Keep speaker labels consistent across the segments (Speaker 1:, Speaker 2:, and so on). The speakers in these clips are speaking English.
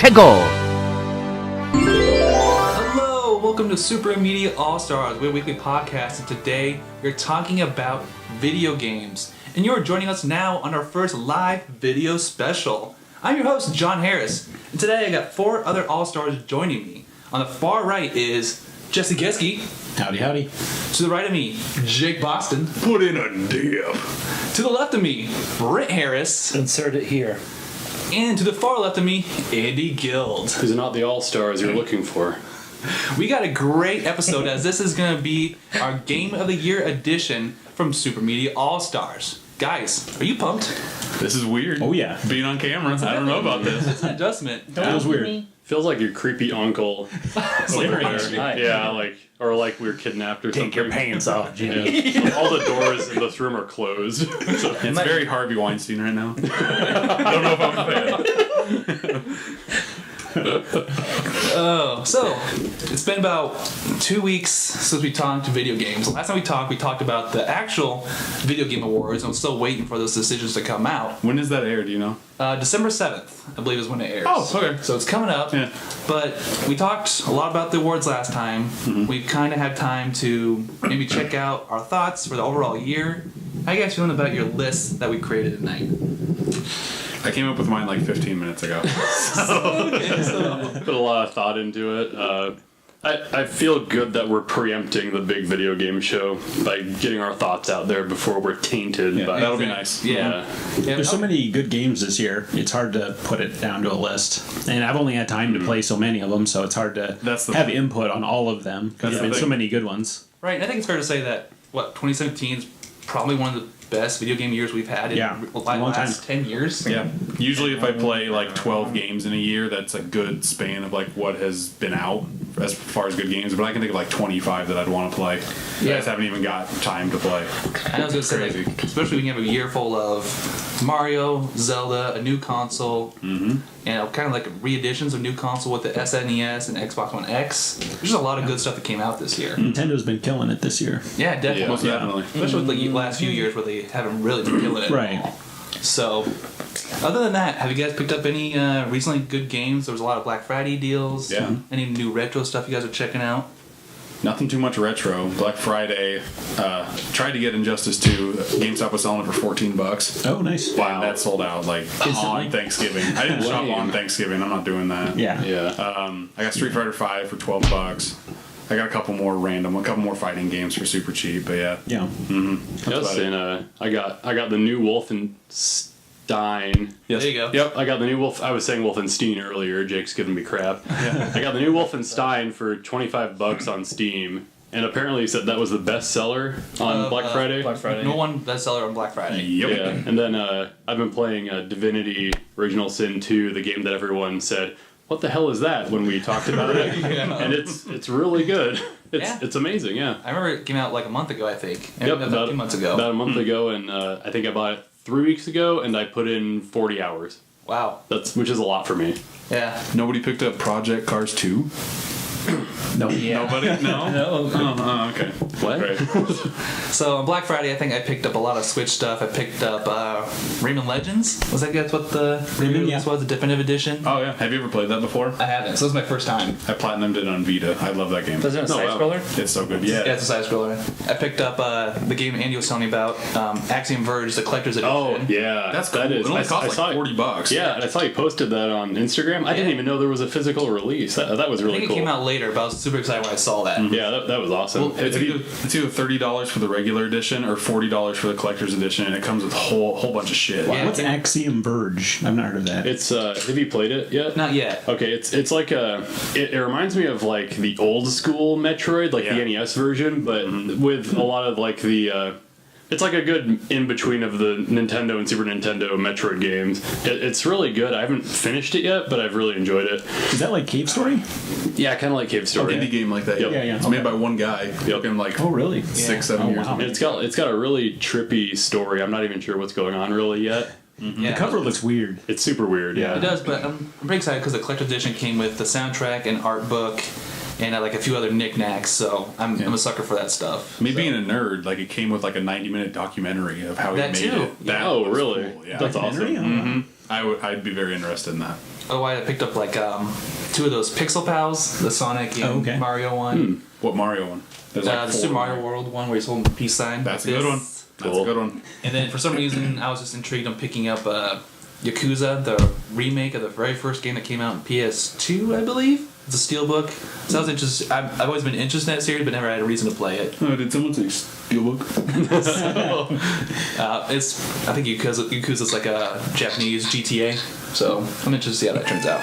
Speaker 1: 최고!
Speaker 2: Hello, welcome to Super Media All-Stars, we're a weekly podcast, and today we're talking about video games. And you're joining us now on our first live video special. I'm your host, John Harris, and today I got 4 other All-Stars joining me. On the far right is Jesse Geske.
Speaker 3: Howdy, howdy.
Speaker 2: To the right of me, Jake Boston.
Speaker 4: Put in a dip.
Speaker 2: To the left of me, Britt Harris.
Speaker 3: Insert it here.
Speaker 2: And to the far left of me, Andy Guild.
Speaker 5: These are not the all-stars you're looking for.
Speaker 2: We got a great episode as this is going to be our Game of the Year edition from Super Media All-Stars. Guys, are you pumped?
Speaker 4: This is weird.
Speaker 3: Oh, yeah.
Speaker 4: Being on camera. I don't know about this.
Speaker 2: It's an adjustment.
Speaker 3: That was weird.
Speaker 5: Feels like your creepy uncle.
Speaker 3: Very
Speaker 5: there.
Speaker 3: nice.
Speaker 5: Yeah, or like we were kidnapped or something.
Speaker 3: Take your pants off, Jimmy.
Speaker 5: Yeah. All the doors in this room are closed. So
Speaker 4: It's very Harvey Weinstein right now. I don't know if I'm a fan.
Speaker 2: So, it's been about 2 weeks since we talked video games. Last time we talked about the actual video game awards, and I'm still waiting for those decisions to come out.
Speaker 4: When does that air? Do you know?
Speaker 2: December 7th, I believe, is when it airs.
Speaker 4: Oh, okay.
Speaker 2: So it's coming up.
Speaker 4: Yeah.
Speaker 2: But we talked a lot about the awards last time.
Speaker 4: Mm-hmm.
Speaker 2: We've kind of had time to maybe check out our thoughts for the overall year. How you guys feeling about your list that we created tonight?
Speaker 4: I came up with mine like 15 minutes ago.
Speaker 5: put a lot of thought into it. I feel good that we're preempting the big video game show by getting our thoughts out there before we're tainted
Speaker 4: Yeah,
Speaker 5: by
Speaker 4: that'll be nice.
Speaker 2: Yeah.
Speaker 3: There's so many good games this year. It's hard to put it down to a list. And I've only had time to play so many of them, so it's hard to have input on all of them. Because there have been so many good ones.
Speaker 2: Right, and I think it's fair to say that, 2017 is probably one of the best video game years we've had in the last 10 years.
Speaker 4: Yeah. Usually if I play like 12 games in a year, that's a good span of like what has been out as far as good games. But I can think of like 25 that I'd want to play. I just haven't even got time to play.
Speaker 2: And I was going to say, like, especially when you have a year full of Mario, Zelda, a new console, and kind of like re-editions of new console with the SNES and Xbox One X. There's just a lot of good stuff that came out this year.
Speaker 3: Nintendo's been killing it this year.
Speaker 2: Yeah, definitely.
Speaker 4: Yeah, most definitely.
Speaker 2: Especially with the last few years where they haven't really been killing it
Speaker 3: Right.
Speaker 2: at all. So, other than that, have you guys picked up any recently good games? There was a lot of Black Friday deals.
Speaker 4: Yeah.
Speaker 2: Any new retro stuff you guys are checking out?
Speaker 4: Nothing too much retro. Black Friday, tried to get Injustice 2. GameStop was selling it for $14.
Speaker 3: Oh, nice.
Speaker 4: Wow. That sold out like on Thanksgiving. I didn't shop on Thanksgiving. I'm not doing that.
Speaker 3: Yeah.
Speaker 4: I got Street Fighter 5 for $12. I got a couple more fighting games for super cheap, but yeah.
Speaker 3: Yeah.
Speaker 5: Yes, and I got the new Wolfenstein.
Speaker 2: There you go.
Speaker 4: Yep.
Speaker 5: I got the new I was saying Wolfenstein earlier. Jake's giving me crap. I got the new Wolfenstein for $25 on Steam, and apparently he said that was the best seller on Black Friday.
Speaker 2: No one bestseller on Black Friday.
Speaker 4: Yep.
Speaker 5: Yeah, and then I've been playing Divinity Original Sin 2, the game that everyone said, "What the hell is that?" when we talked about it, and it's really good. It's amazing. Yeah.
Speaker 2: I remember it came out like a month ago, I think.
Speaker 5: Yep,
Speaker 2: about 2 months ago.
Speaker 5: About a month ago, and I think I bought it 3 weeks ago, and I put in 40 hours.
Speaker 2: Wow.
Speaker 5: Which is a lot for me.
Speaker 2: Yeah.
Speaker 4: Nobody picked up Project Cars 2?
Speaker 3: No.
Speaker 4: Nobody? No?
Speaker 3: No.
Speaker 4: Okay.
Speaker 5: What?
Speaker 4: Great.
Speaker 2: So on Black Friday, I think I picked up a lot of Switch stuff. I picked up Rayman Legends. Was that what the release was? The definitive edition?
Speaker 4: Oh, yeah. Have you ever played that before?
Speaker 2: I haven't. So this is my first time.
Speaker 4: I platinumed it on Vita. I love that game.
Speaker 6: Is it a side-scroller?
Speaker 4: It's so good. Yeah.
Speaker 2: Yeah, it's a side scroller. I picked up the game Andy was telling me about, Axiom Verge, the collector's edition.
Speaker 5: Oh, yeah.
Speaker 4: That's cool.
Speaker 5: That is.
Speaker 4: It only costs like $40.
Speaker 5: Yeah, and I saw you posted that on Instagram. I didn't even know there was a physical release. That was
Speaker 2: I
Speaker 5: really
Speaker 2: think it
Speaker 5: cool.
Speaker 2: came out later, but I was super excited when I saw that.
Speaker 5: Yeah, that was awesome.
Speaker 4: Well, it's either $30 for the regular edition or $40 for the collector's edition, and it comes with a whole bunch of shit.
Speaker 2: Yeah.
Speaker 3: What's Axiom Verge? I've not heard of that.
Speaker 5: It's have you played it yet?
Speaker 2: Not yet.
Speaker 5: Okay, it's like it reminds me of like the old school Metroid, like the NES version, but with a lot of like the it's like a good in between of the Nintendo and Super Nintendo Metroid games. It's really good. I haven't finished it yet, but I've really enjoyed it.
Speaker 3: Is that like Cave Story?
Speaker 5: Yeah, kind of like Cave Story.
Speaker 4: Indie game like that.
Speaker 5: Yep.
Speaker 3: Yeah.
Speaker 4: It's made by one guy. Yep. In like
Speaker 3: really?
Speaker 4: 6-7 years.
Speaker 3: Wow.
Speaker 5: And it's got a really trippy story. I'm not even sure what's going on really yet.
Speaker 2: Yeah.
Speaker 3: The cover looks weird.
Speaker 5: It's super weird. Yeah,
Speaker 2: It does, but I'm pretty excited because the collector's edition came with the soundtrack and art book and like a few other knickknacks, so I'm a sucker for that stuff.
Speaker 4: Me being a nerd, like it came with like a 90-minute documentary of how he
Speaker 2: That
Speaker 4: made
Speaker 2: too.
Speaker 4: it. That
Speaker 5: Oh,
Speaker 4: was
Speaker 5: really?
Speaker 4: cool, yeah.
Speaker 5: That's awesome.
Speaker 3: Documentary?
Speaker 4: I'd be very interested in that.
Speaker 2: Otherwise, I picked up like 2 of those Pixel Pals, the Sonic and Mario one.
Speaker 4: What Mario one? There's
Speaker 2: The Super Mario World one where he's holding the peace sign.
Speaker 4: That's a good one. That's a good one.
Speaker 2: And then for some reason, I was just intrigued on picking up Yakuza, the remake of the very first game that came out in PS2, I believe. It's a steelbook. So I was interested. I've always been interested in that series, but never had a reason to play it.
Speaker 4: Oh, did someone say steelbook?
Speaker 2: I think Yakuza's like a Japanese GTA. So I'm interested to see how that turns out.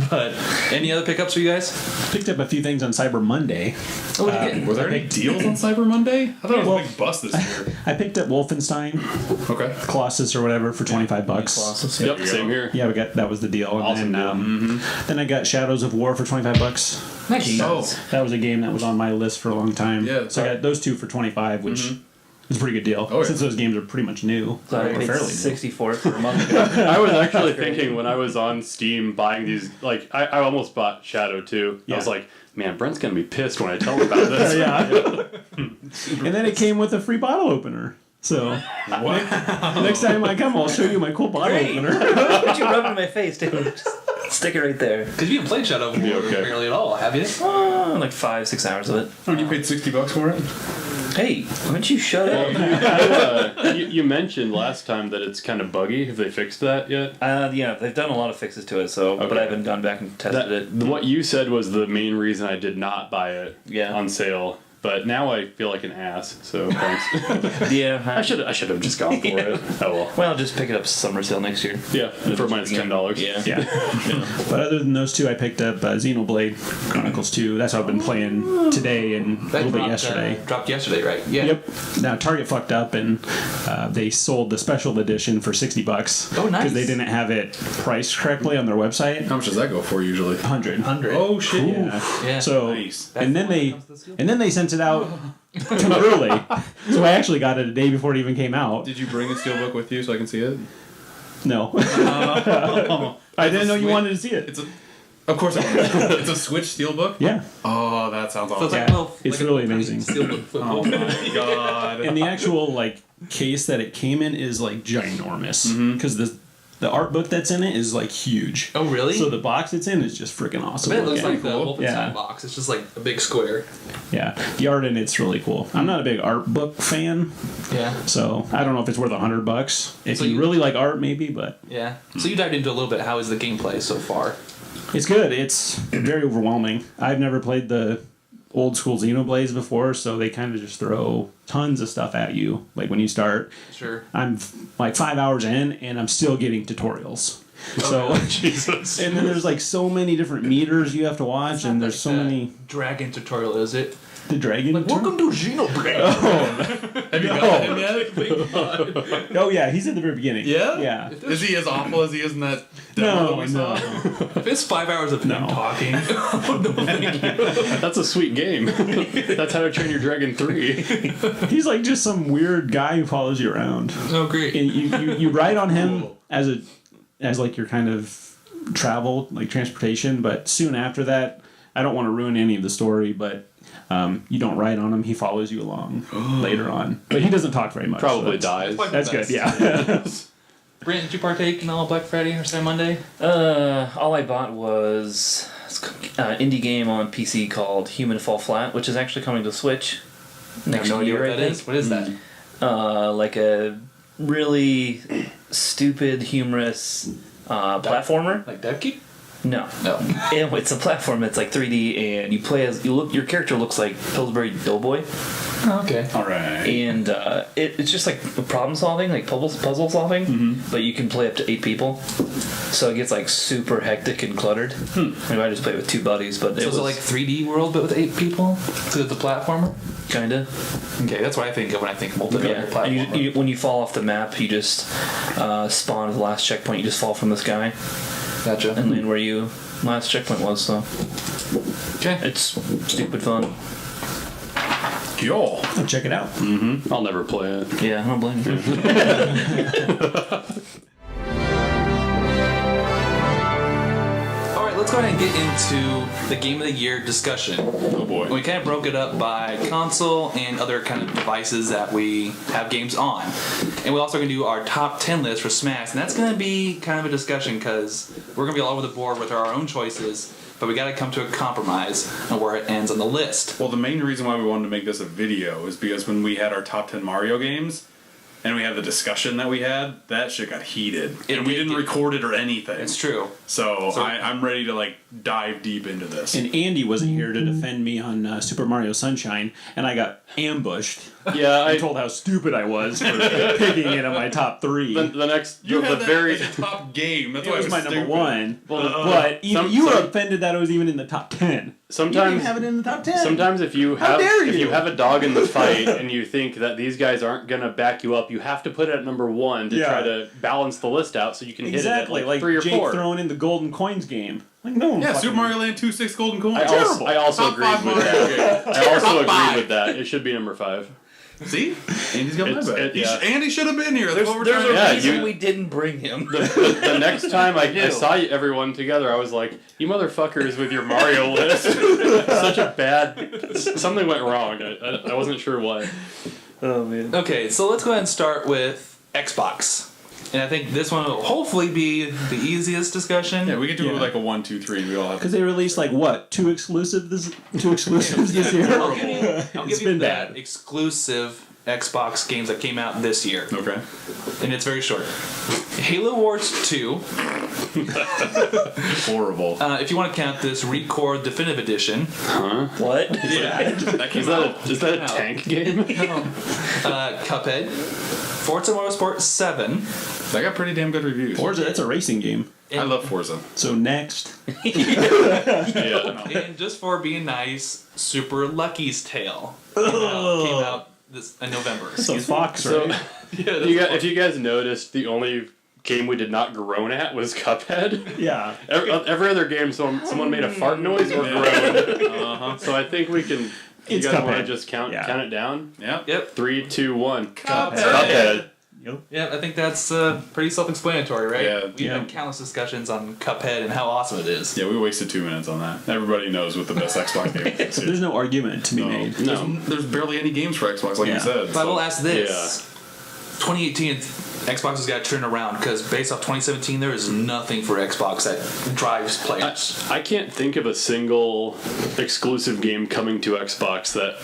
Speaker 2: But any other pickups for you guys?
Speaker 3: Picked up a few things on Cyber Monday.
Speaker 2: Oh, what did you get?
Speaker 4: Were there any deals on Cyber Monday? I thought it was a big bust this year.
Speaker 3: I picked up Wolfenstein,
Speaker 4: Okay.
Speaker 3: Colossus or whatever for $25.
Speaker 5: Colossus. Yep, same here.
Speaker 3: Yeah, that was the deal. And
Speaker 5: Awesome
Speaker 3: then, then I got Shadows of War for $25.
Speaker 2: Nice.
Speaker 4: Oh.
Speaker 3: That was a game that was on my list for a long time.
Speaker 4: Yeah,
Speaker 3: so I got those 2 for $25, which is a pretty good deal.
Speaker 4: Oh, yeah.
Speaker 3: Since those games are pretty much new.
Speaker 1: So I
Speaker 3: or
Speaker 1: paid
Speaker 3: fairly new.
Speaker 1: $64 for a month ago.
Speaker 5: I was actually thinking when I was on Steam buying these, like, I almost bought Shadow too.
Speaker 3: Yeah.
Speaker 5: I was like, man, Brent's going to be pissed when I tell him about this.
Speaker 3: And then it came with a free bottle opener. So next time I come, I'll show you my cool bottle
Speaker 1: Great.
Speaker 3: opener.
Speaker 1: Why would you rub it in my face, dude? Just stick it right there.
Speaker 2: Because you haven't played Shadow of War
Speaker 5: okay.
Speaker 2: barely at all, have you?
Speaker 1: Like 5-6 hours of it.
Speaker 4: Oh, you paid $60 for it?
Speaker 1: Hey, why don't you shut up?
Speaker 5: You mentioned last time that it's kind of buggy. Have they fixed that yet?
Speaker 1: Yeah, they've done a lot of fixes to it, so but I haven't gone back and tested it.
Speaker 5: What you said was the main reason I did not buy it on sale. But now I feel like an ass, so thanks.
Speaker 1: Yeah,
Speaker 5: I should have just gone for it. Oh well.
Speaker 1: Well, just pick it up summer sale next year.
Speaker 5: Yeah, for mine it's $10.
Speaker 1: Yeah.
Speaker 3: But other than those 2, I picked up Xenoblade Chronicles 2. That's what I've been playing today and a little bit yesterday.
Speaker 2: Dropped yesterday, right? Yeah.
Speaker 3: Yep. Now Target fucked up and they sold the special edition for $60.
Speaker 2: Oh, nice.
Speaker 3: Because they didn't have it priced correctly on their website.
Speaker 4: How much does that go for usually?
Speaker 3: 100.
Speaker 4: Oh shit!
Speaker 3: Yeah.
Speaker 2: Yeah.
Speaker 3: So
Speaker 4: Nice.
Speaker 3: and then they sent it out too early. So I actually got it a day before it even came out.
Speaker 4: Did you bring a steelbook with you so I can see it?
Speaker 3: No. I didn't know you wanted to see it.
Speaker 4: Of course I want it. It's a Switch steelbook?
Speaker 3: Yeah.
Speaker 4: Oh, that sounds
Speaker 2: So
Speaker 4: awesome.
Speaker 2: it's like,
Speaker 3: Yeah,
Speaker 2: well,
Speaker 3: it's
Speaker 2: like
Speaker 3: really
Speaker 2: a
Speaker 3: amazing.
Speaker 2: Steelbook football.
Speaker 4: Oh my god.
Speaker 3: And the actual like case that it came in is like ginormous because the art book that's in it is like huge.
Speaker 2: Oh, really?
Speaker 3: So the box it's in is just freaking awesome.
Speaker 2: I bet it looks
Speaker 3: looking.
Speaker 2: like the Wolfenstein
Speaker 3: Yeah.
Speaker 2: box. It's just like a big square.
Speaker 3: Yeah, the art in it's really cool. I'm not a big art book fan,
Speaker 2: Yeah.
Speaker 3: so I don't know if it's worth $100. If
Speaker 2: So
Speaker 3: you
Speaker 2: you-
Speaker 3: really like art, maybe, but
Speaker 2: Yeah. So you dived into a little bit. How is the gameplay so far?
Speaker 3: it's good. It's very overwhelming. I've never played the old school Xenoblades before, so they kind of just throw tons of stuff at you. Like when you start,
Speaker 2: Sure.
Speaker 3: I'm like 5 hours in, and I'm still getting tutorials. So
Speaker 5: Jesus.
Speaker 3: and then there's like so many different meters you have to watch, and there's so many.
Speaker 2: Dragon tutorial, is it?
Speaker 3: The dragon.
Speaker 2: Like, welcome to Xenoblade.
Speaker 4: Have you got him yet?
Speaker 3: Oh yeah, he's at the very beginning.
Speaker 4: Yeah?
Speaker 3: Yeah.
Speaker 4: Is he as awful as he is in that demo that we saw?
Speaker 2: If it's 5 hours of him
Speaker 3: No.
Speaker 2: talking,
Speaker 5: That's a sweet game. That's How to Train Your Dragon 3.
Speaker 3: He's like just some weird guy who follows you around.
Speaker 2: oh great.
Speaker 3: And you ride on him as like your kind of travel, like transportation, but soon after that, I don't want to ruin any of the story, but you don't ride on him, he follows you along later on. But he doesn't talk very much.
Speaker 5: Probably
Speaker 3: so
Speaker 5: dies.
Speaker 3: that's good, yeah.
Speaker 2: Brent, did you partake in all Black Friday or Cyber Monday?
Speaker 1: All I bought was an indie game on PC called Human Fall Flat, which is actually coming to Switch
Speaker 2: I
Speaker 1: next
Speaker 2: have no idea
Speaker 1: year,
Speaker 2: what
Speaker 1: I
Speaker 2: that is.
Speaker 1: think.
Speaker 2: What is that?
Speaker 1: Like a really stupid, humorous platformer.
Speaker 2: Like Devkeep?
Speaker 1: No.
Speaker 2: No.
Speaker 1: It's a platform that's like 3D, and you play as your character looks like Pillsbury Doughboy,
Speaker 2: Oh, okay.
Speaker 4: All right.
Speaker 1: and it's just like problem solving, like puzzle solving, but you can play up to 8 people, so it gets like super hectic and cluttered. Maybe I just play with 2 buddies, but
Speaker 2: So
Speaker 1: it
Speaker 2: is
Speaker 1: was
Speaker 2: it like 3D world but with 8 people? So it's a platformer?
Speaker 1: kinda.
Speaker 2: Okay, that's what I think of when I think multiplayer
Speaker 1: Yeah.
Speaker 2: platformer.
Speaker 1: And when you fall off the map, you just spawn at the last checkpoint. You just fall from the sky
Speaker 2: Gotcha.
Speaker 1: and land where you last checkpoint was. So
Speaker 2: Okay.
Speaker 1: it's stupid fun.
Speaker 4: Yo.
Speaker 3: Check it out.
Speaker 5: I'll never play it.
Speaker 1: Yeah, I don't blame you.
Speaker 2: Alright, right, let's go ahead and get into the Game of the Year discussion.
Speaker 4: Oh boy.
Speaker 2: We kind of broke it up by console and other kind of devices that we have games on. And we're also going to do our top 10 list for SMAS. And that's going to be kind of a discussion because we're going to be all over the board with our own choices. But we got to come to a compromise on where it ends on the list.
Speaker 4: Well, the main reason why we wanted to make this a video is because when we had our top 10 Mario games, and we had the discussion that we had, that shit got heated. And we didn't record it or anything.
Speaker 2: It's true.
Speaker 4: So I'm ready to like dive deep into this.
Speaker 3: And Andy wasn't here to defend me on Super Mario Sunshine, and I got ambushed.
Speaker 5: Yeah,
Speaker 3: I told how stupid I was for picking it on my top 3.
Speaker 5: the next
Speaker 4: You
Speaker 5: the
Speaker 4: had that
Speaker 5: very
Speaker 4: as a top game. That's
Speaker 3: It
Speaker 4: why
Speaker 3: was my number
Speaker 4: stupid.
Speaker 3: 1. But even, you were offended that it was even in the top 10.
Speaker 5: sometimes
Speaker 3: You didn't have it in the top 10.
Speaker 5: Sometimes if you
Speaker 3: How
Speaker 5: have
Speaker 3: dare
Speaker 5: if
Speaker 3: you?
Speaker 5: you have a dog in the fight and you think that these guys aren't gonna back you up, you have to put it at number 1 to
Speaker 3: Yeah.
Speaker 5: try to balance the list out so you can
Speaker 3: Exactly,
Speaker 5: hit it at like 3 or
Speaker 3: Jake
Speaker 5: 4.
Speaker 3: throwing in the golden coins game. Like no one
Speaker 4: Yeah,
Speaker 3: fucking-
Speaker 4: Super Mario Land 2 6 golden coins.
Speaker 5: I also
Speaker 4: Top
Speaker 5: agree
Speaker 4: 5
Speaker 5: with
Speaker 4: Mario
Speaker 5: that.
Speaker 4: games.
Speaker 5: I also
Speaker 4: Top
Speaker 5: agree
Speaker 4: 5.
Speaker 5: with that. It should be number 5.
Speaker 4: See? Andy's got my
Speaker 5: It's-
Speaker 4: back.
Speaker 5: it- yeah.
Speaker 4: Andy should have been here. That's what we're
Speaker 1: There's
Speaker 4: trying
Speaker 1: a
Speaker 4: to
Speaker 5: Yeah,
Speaker 1: reason
Speaker 5: you-
Speaker 1: we didn't bring him.
Speaker 5: The next time I
Speaker 1: Ew.
Speaker 5: saw everyone together, I was like, "You motherfuckers with your Mario list, such a bad." Something went wrong. I wasn't sure what.
Speaker 1: Oh man.
Speaker 2: Okay, so let's go ahead and start with Xbox. And I think this one will hopefully be the easiest discussion.
Speaker 4: Yeah, we could do
Speaker 3: Yeah.
Speaker 4: like a 1, 2, 3, and we all have.
Speaker 3: Because they released like what? 2 exclusives this year.
Speaker 2: I'll
Speaker 3: It's
Speaker 2: give you
Speaker 3: been
Speaker 2: the
Speaker 3: bad.
Speaker 2: exclusive Xbox games that came out this year.
Speaker 4: Okay.
Speaker 2: And it's very short. Halo Wars 2.
Speaker 4: Horrible.
Speaker 2: If you want to count this, Record Definitive Edition.
Speaker 1: What?
Speaker 2: Yeah.
Speaker 4: That came
Speaker 5: Is that a tank game?
Speaker 2: Cuphead. Forza Motorsport 7.
Speaker 4: That got pretty damn good reviews.
Speaker 3: Forza, that's a racing game.
Speaker 4: I love Forza.
Speaker 3: So next,
Speaker 5: Yeah.
Speaker 2: And just for being nice, Super Lucky's Tale. Came out in November.
Speaker 3: so Fox,
Speaker 5: So,
Speaker 3: right?
Speaker 5: if you guys noticed, the only game we did not groan at was Cuphead.
Speaker 3: Yeah.
Speaker 5: Every other game, someone made a fart noise or groaned. So I think we can. You
Speaker 3: It's
Speaker 5: guys want to
Speaker 3: Cuphead.
Speaker 5: just count it down?
Speaker 4: Yeah.
Speaker 2: Yep.
Speaker 5: 3, 2, 1.
Speaker 2: Cuphead.
Speaker 3: Yep.
Speaker 2: Yeah, I think that's pretty self-explanatory, right?
Speaker 4: Yeah.
Speaker 2: We've had countless discussions on Cuphead and how awesome it is.
Speaker 4: Yeah, we wasted 2 minutes on that. Everybody knows what the best Xbox game is. this year.
Speaker 3: There's no argument to be made.
Speaker 5: No.
Speaker 4: There's barely any games for Xbox, like
Speaker 3: Yeah.
Speaker 4: you said.
Speaker 2: But I will
Speaker 4: so-
Speaker 2: ask this. 2018, Xbox has got to turn around because based off 2017, there is nothing for Xbox that drives players.
Speaker 5: I can't think of a single exclusive game coming to Xbox that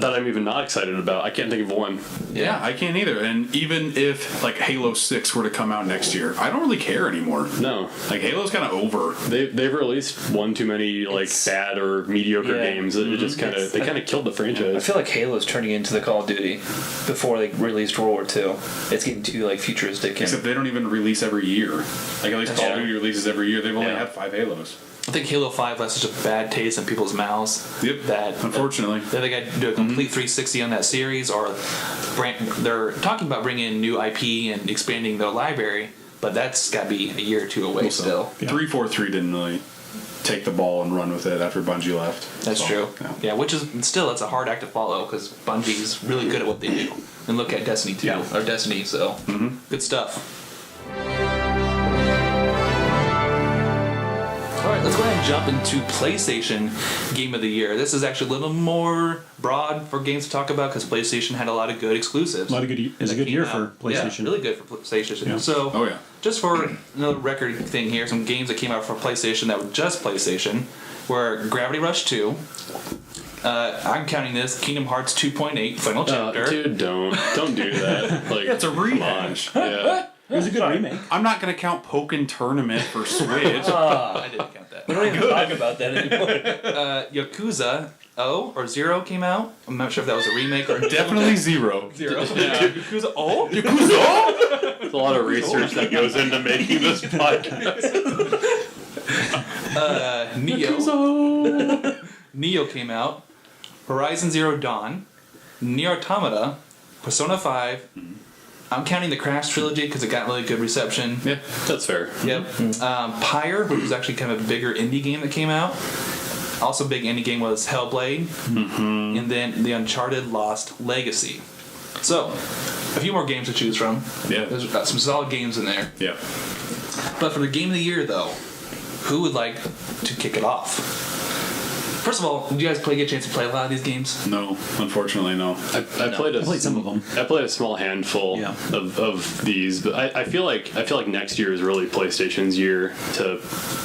Speaker 5: I'm even not excited about. I can't think of one.
Speaker 4: Yeah, I can't either. And even if like Halo 6 were to come out next year, I don't really care anymore.
Speaker 5: No,
Speaker 4: Like Halo's kind of over.
Speaker 5: they've released one too many like bad or mediocre
Speaker 1: Yeah.
Speaker 5: games. It just kind of killed the
Speaker 1: I
Speaker 5: franchise.
Speaker 1: feel like Halo's turning into the Call of Duty before they released World War II. It's getting too like futuristic. And
Speaker 4: Except they don't even release every year. Like at least Call of
Speaker 1: Yeah.
Speaker 4: Duty releases every year. They've only
Speaker 1: Yeah.
Speaker 4: had 5 Halos.
Speaker 2: I think Halo 5 left such a bad taste in people's mouths
Speaker 4: Yep.
Speaker 2: that
Speaker 4: Unfortunately.
Speaker 2: they got to do a complete 360 on that series, or they're talking about bringing in new IP and expanding their library, but that's got to be a year or two away still.
Speaker 3: Yeah.
Speaker 4: 343 didn't really take the ball and run with it after Bungie left.
Speaker 2: That's
Speaker 4: So,
Speaker 2: true.
Speaker 4: yeah.
Speaker 2: Yeah, which is still it's a hard act to follow because Bungie's really good at what they do. And look at Destiny 2 or Destiny, so good stuff. All right, let's go ahead and jump into PlayStation Game of the Year. This is actually a little more broad for games to talk about because PlayStation had a lot of good exclusives.
Speaker 3: A lot of good. It's a
Speaker 2: that
Speaker 3: good year
Speaker 2: came
Speaker 3: for
Speaker 2: out.
Speaker 3: PlayStation.
Speaker 2: Yeah, really good for PlayStation.
Speaker 3: Yeah.
Speaker 2: So,
Speaker 4: Oh, yeah.
Speaker 2: just for another record thing here, some games that came out for PlayStation that were just PlayStation were Gravity Rush 2. I'm counting this Kingdom Hearts 2.8 Final Chapter.
Speaker 5: Dude, don't do that. Like,
Speaker 4: Yeah, it's a rehash.
Speaker 5: yeah.
Speaker 3: It was a good remake.
Speaker 4: I'm not going to count Pokken Tournament for Switch.
Speaker 2: I didn't count that.
Speaker 1: we don't even talk about that anymore.
Speaker 2: Yakuza 0 or 0 came out. I'm not sure if that was a remake or
Speaker 4: Definitely 0.
Speaker 2: 0. Yakuza 0?
Speaker 5: There's a lot of research that goes into making this podcast.
Speaker 2: Neo came out. Horizon Zero Dawn. Nier Automata. Persona 5. I'm counting the Crash trilogy because it got really good reception.
Speaker 4: Yeah.
Speaker 5: That's fair.
Speaker 2: Yep. Pyre, which was actually kind of a bigger indie game that came out. Also, big indie game was Hellblade, and then the Uncharted Lost Legacy. So, a few more games to choose from.
Speaker 4: Yeah.
Speaker 2: There's some solid games in there.
Speaker 4: Yeah.
Speaker 2: But for the Game of the Year, though, who would like to kick it off? First of all, did you guys get a chance to play a lot of these games?
Speaker 4: No, unfortunately, no.
Speaker 5: I played
Speaker 3: some of them.
Speaker 5: I played a small handful of these, but I feel like next year is really PlayStation's year to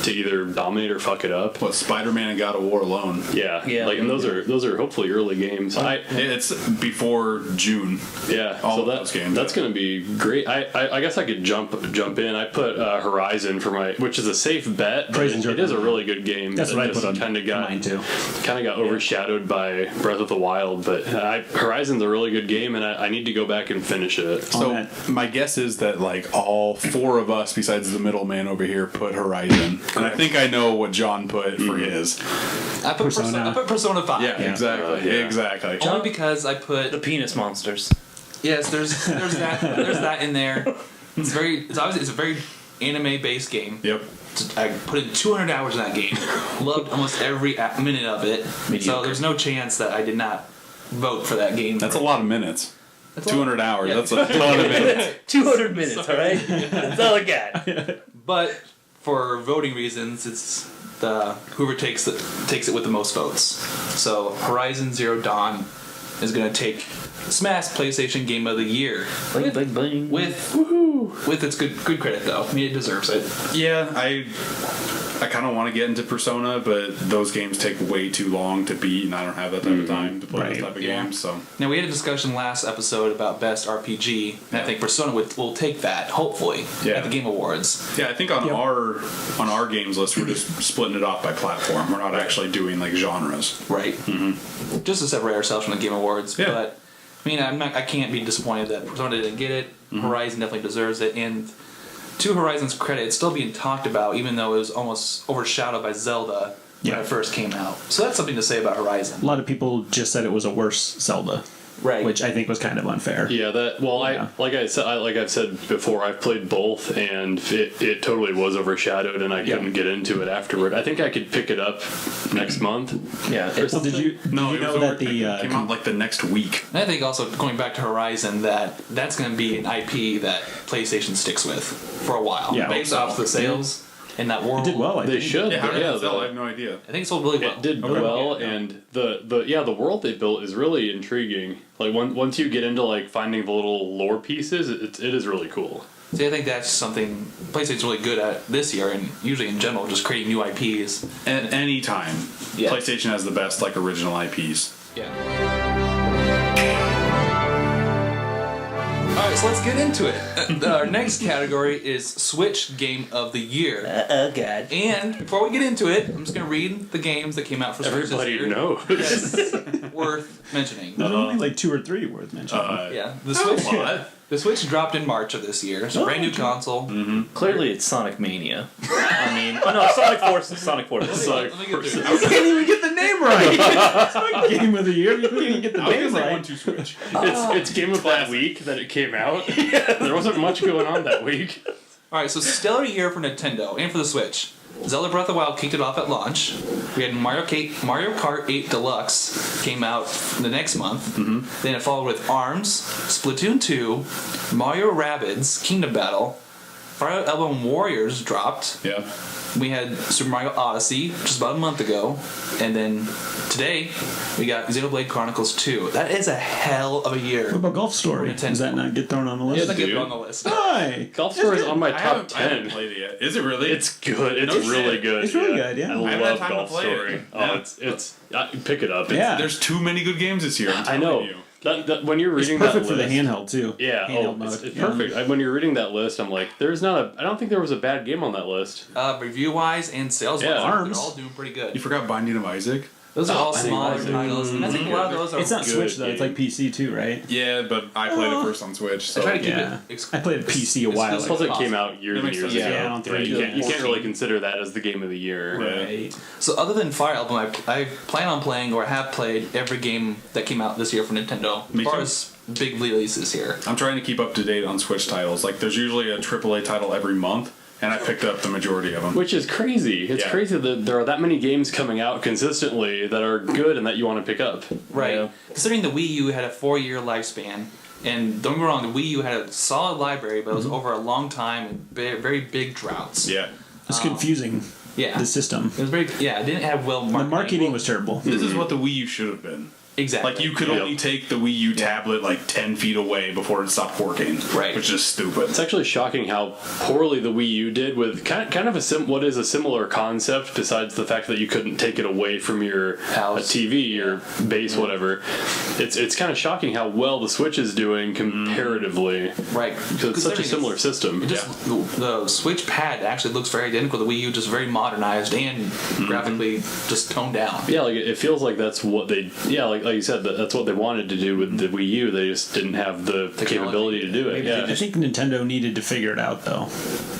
Speaker 5: either dominate or fuck it up.
Speaker 4: What, Spider-Man and God of War alone?
Speaker 5: Yeah. Like, and those are hopefully early games.
Speaker 4: It's before June.
Speaker 5: Yeah,
Speaker 4: All
Speaker 5: so
Speaker 4: of those games.
Speaker 5: That's going to be great. I guess I could jump in. I put Horizon for which is a safe bet, but it is a really good game.
Speaker 3: That's what I put on
Speaker 5: mine
Speaker 3: too.
Speaker 5: Kind of got overshadowed by Breath of the Wild, but Horizon's a really good game, and I need to go back and finish it.
Speaker 4: So my guess is that like all four of us, besides the middleman over here, put Horizon, and I think I know what John put for his.
Speaker 2: I put Persona. I put Persona 5.
Speaker 4: Yeah, exactly, exactly.
Speaker 2: Only because I put
Speaker 1: The penis monsters.
Speaker 2: Yes, there's that in there. It's a very anime based game.
Speaker 4: Yep.
Speaker 2: I put in 200 hours in that game. Loved almost every minute of it. So there's no chance that I did not vote for that game.
Speaker 4: That's a lot of minutes.
Speaker 2: That's
Speaker 4: 200 hours.
Speaker 2: Yeah.
Speaker 4: That's a ton of minutes.
Speaker 1: 200 minutes, all right? That's all I got.
Speaker 2: But for voting reasons, it's whoever takes it with the most votes. So Horizon Zero Dawn is going to take SMAS PlayStation Game of the Year.
Speaker 1: Bling, bling, bling.
Speaker 2: With its good credit though. I mean, it deserves it.
Speaker 4: Yeah, I kind of want to get into Persona, but those games take way too long to beat, and I don't have that type of time to play those type of games. So
Speaker 2: now we had a discussion last episode about best RPG, and I think Persona will take that hopefully at the Game Awards.
Speaker 4: Yeah, I think on our games list we're just splitting it off by platform. We're not actually doing like genres.
Speaker 2: Right. Mm-hmm. Just to separate ourselves from the Game Awards.
Speaker 4: Yeah.
Speaker 2: But I mean, I can't be disappointed that Persona didn't get it. Mm-hmm. Horizon definitely deserves it, and to Horizon's credit, it's still being talked about, even though it was almost overshadowed by Zelda when it first came out. So that's something to say about Horizon.
Speaker 3: A lot of people just said it was a worse Zelda,
Speaker 2: right?
Speaker 3: Which I think was kind of unfair.
Speaker 5: Yeah, like I've said before, I've played both, and it totally was overshadowed, and I couldn't get into it afterward. I think I could pick it up next month.
Speaker 1: Yeah.
Speaker 3: Well, did you know that it
Speaker 4: came out like the next week?
Speaker 2: And I think also going back to Horizon, that's going to be an IP that PlayStation sticks with for a while, based off the sales. In that world,
Speaker 3: it did well.
Speaker 5: They should.
Speaker 4: Yeah, how did it sell? I have no idea.
Speaker 2: I think it sold really well.
Speaker 5: It did well, and the world they built is really intriguing. Like once you get into like finding the little lore pieces, it is really cool.
Speaker 2: See, I think that's something PlayStation's really good at this year, and usually in general, just creating new IPs.
Speaker 4: And any time, PlayStation has the best like original IPs.
Speaker 2: Yeah. Alright, so let's get into it. Our next category is Switch Game of the Year.
Speaker 1: Oh, God.
Speaker 2: And before we get into it, I'm just going to read the games that came out for Switch this year.
Speaker 5: Everybody knows.
Speaker 2: That's worth mentioning.
Speaker 3: There's only like 2 or 3 worth mentioning.
Speaker 2: The Switch dropped in March of this year. It's a brand new console.
Speaker 1: Mm-hmm. Clearly, it's Sonic Mania. Sonic Forces. Sonic Forces.
Speaker 2: Let me get through.
Speaker 3: You can't even get the name right. It's not Game of the Year. You can't even get the name right.
Speaker 4: Switch.
Speaker 5: It's game of that week that it came out. There wasn't much going on that week.
Speaker 2: Alright, so stellar year for Nintendo and for the Switch. Zelda Breath of the Wild kicked it off at launch. We had Mario Kart 8 Deluxe came out the next month. Mm-hmm. Then it followed with ARMS, Splatoon 2, Mario Rabbids Kingdom Battle, Fire Emblem Warriors dropped.
Speaker 4: Yeah.
Speaker 2: We had Super Mario Odyssey just about a month ago. And then today, we got Xenoblade Chronicles 2. That is a hell of a year.
Speaker 3: What about Golf Story? Does that not get thrown on the list?
Speaker 2: It doesn't get on the list.
Speaker 3: Why?
Speaker 5: Golf Story is on my top
Speaker 4: I haven't
Speaker 5: 10.
Speaker 4: played it yet. Is it really?
Speaker 5: It's good. It's really good.
Speaker 3: It's really good, yeah.
Speaker 5: I
Speaker 4: haven't had
Speaker 5: love
Speaker 4: time to
Speaker 5: Golf
Speaker 4: play
Speaker 5: Story.
Speaker 4: it.
Speaker 5: Oh, it's pick it up.
Speaker 3: Yeah.
Speaker 4: There's too many good games this year.
Speaker 5: I know.
Speaker 4: You.
Speaker 5: When you're reading
Speaker 3: It's perfect
Speaker 5: that
Speaker 3: for the
Speaker 5: list,
Speaker 3: handheld too.
Speaker 5: Yeah,
Speaker 3: Handheld mode.
Speaker 5: it's perfect. When you're reading that list, I'm like, I don't think there was a bad game on that list.
Speaker 2: Review-wise and sales-wise,
Speaker 5: ARMS.
Speaker 2: they're all doing pretty good.
Speaker 4: You forgot Binding of Isaac?
Speaker 2: Those are all
Speaker 5: Binding of
Speaker 2: smaller
Speaker 5: Isaac.
Speaker 2: titles, and I think a lot of those are
Speaker 3: It's not
Speaker 5: good
Speaker 3: Switch though. It's
Speaker 5: game.
Speaker 3: like PC too, right?
Speaker 4: Yeah, but I played it first on Switch. So
Speaker 2: I try to keep
Speaker 3: Yeah.
Speaker 2: it
Speaker 3: I played a PC a while
Speaker 5: Plus,
Speaker 3: ago.
Speaker 5: it came out years and
Speaker 4: makes
Speaker 5: years
Speaker 4: sense.
Speaker 5: ago.
Speaker 3: Yeah, I don't think
Speaker 5: you can't
Speaker 2: 14.
Speaker 5: really consider that as the game of the year.
Speaker 3: Right.
Speaker 2: So other than Fire Emblem, I plan on playing or have played every game that came out this year for Nintendo.
Speaker 4: Me
Speaker 2: as far
Speaker 4: too.
Speaker 2: as big releases here.
Speaker 4: I'm trying to keep up to date on Switch titles. Like, there's usually a AAA title every month, and I picked up the majority of them.
Speaker 5: Which is crazy. It's crazy that there are that many games coming out consistently that are good and that you want to pick up.
Speaker 2: Right.
Speaker 1: Yeah.
Speaker 2: Considering the Wii U had a 4-year lifespan, and don't get me wrong, the Wii U had a solid library, but it was over a long time and very big droughts.
Speaker 4: Yeah.
Speaker 3: It's confusing. the system.
Speaker 2: It was very it didn't have well
Speaker 3: The marketing was terrible.
Speaker 4: This is what the Wii U should have been.
Speaker 2: exactly
Speaker 4: Like, you could only take the Wii U tablet like 10 feet away before it stopped working.
Speaker 2: Right.
Speaker 4: Which is stupid.
Speaker 5: It's actually shocking how poorly the Wii U did with kind of what is a similar concept, besides the fact that you couldn't take it away from your
Speaker 2: house,
Speaker 5: TV or base, whatever. It's kind of shocking how well the Switch is doing comparatively.
Speaker 2: right
Speaker 5: Because it's such a similar system.
Speaker 2: It just the Switch pad actually looks very identical. The Wii U just very modernized and graphically just toned down.
Speaker 5: Yeah, like it feels like that's what they. Yeah, like you said, that's what they wanted to do with the Wii U. They just didn't have the capability to do it.
Speaker 3: I think Nintendo needed to figure it out, though.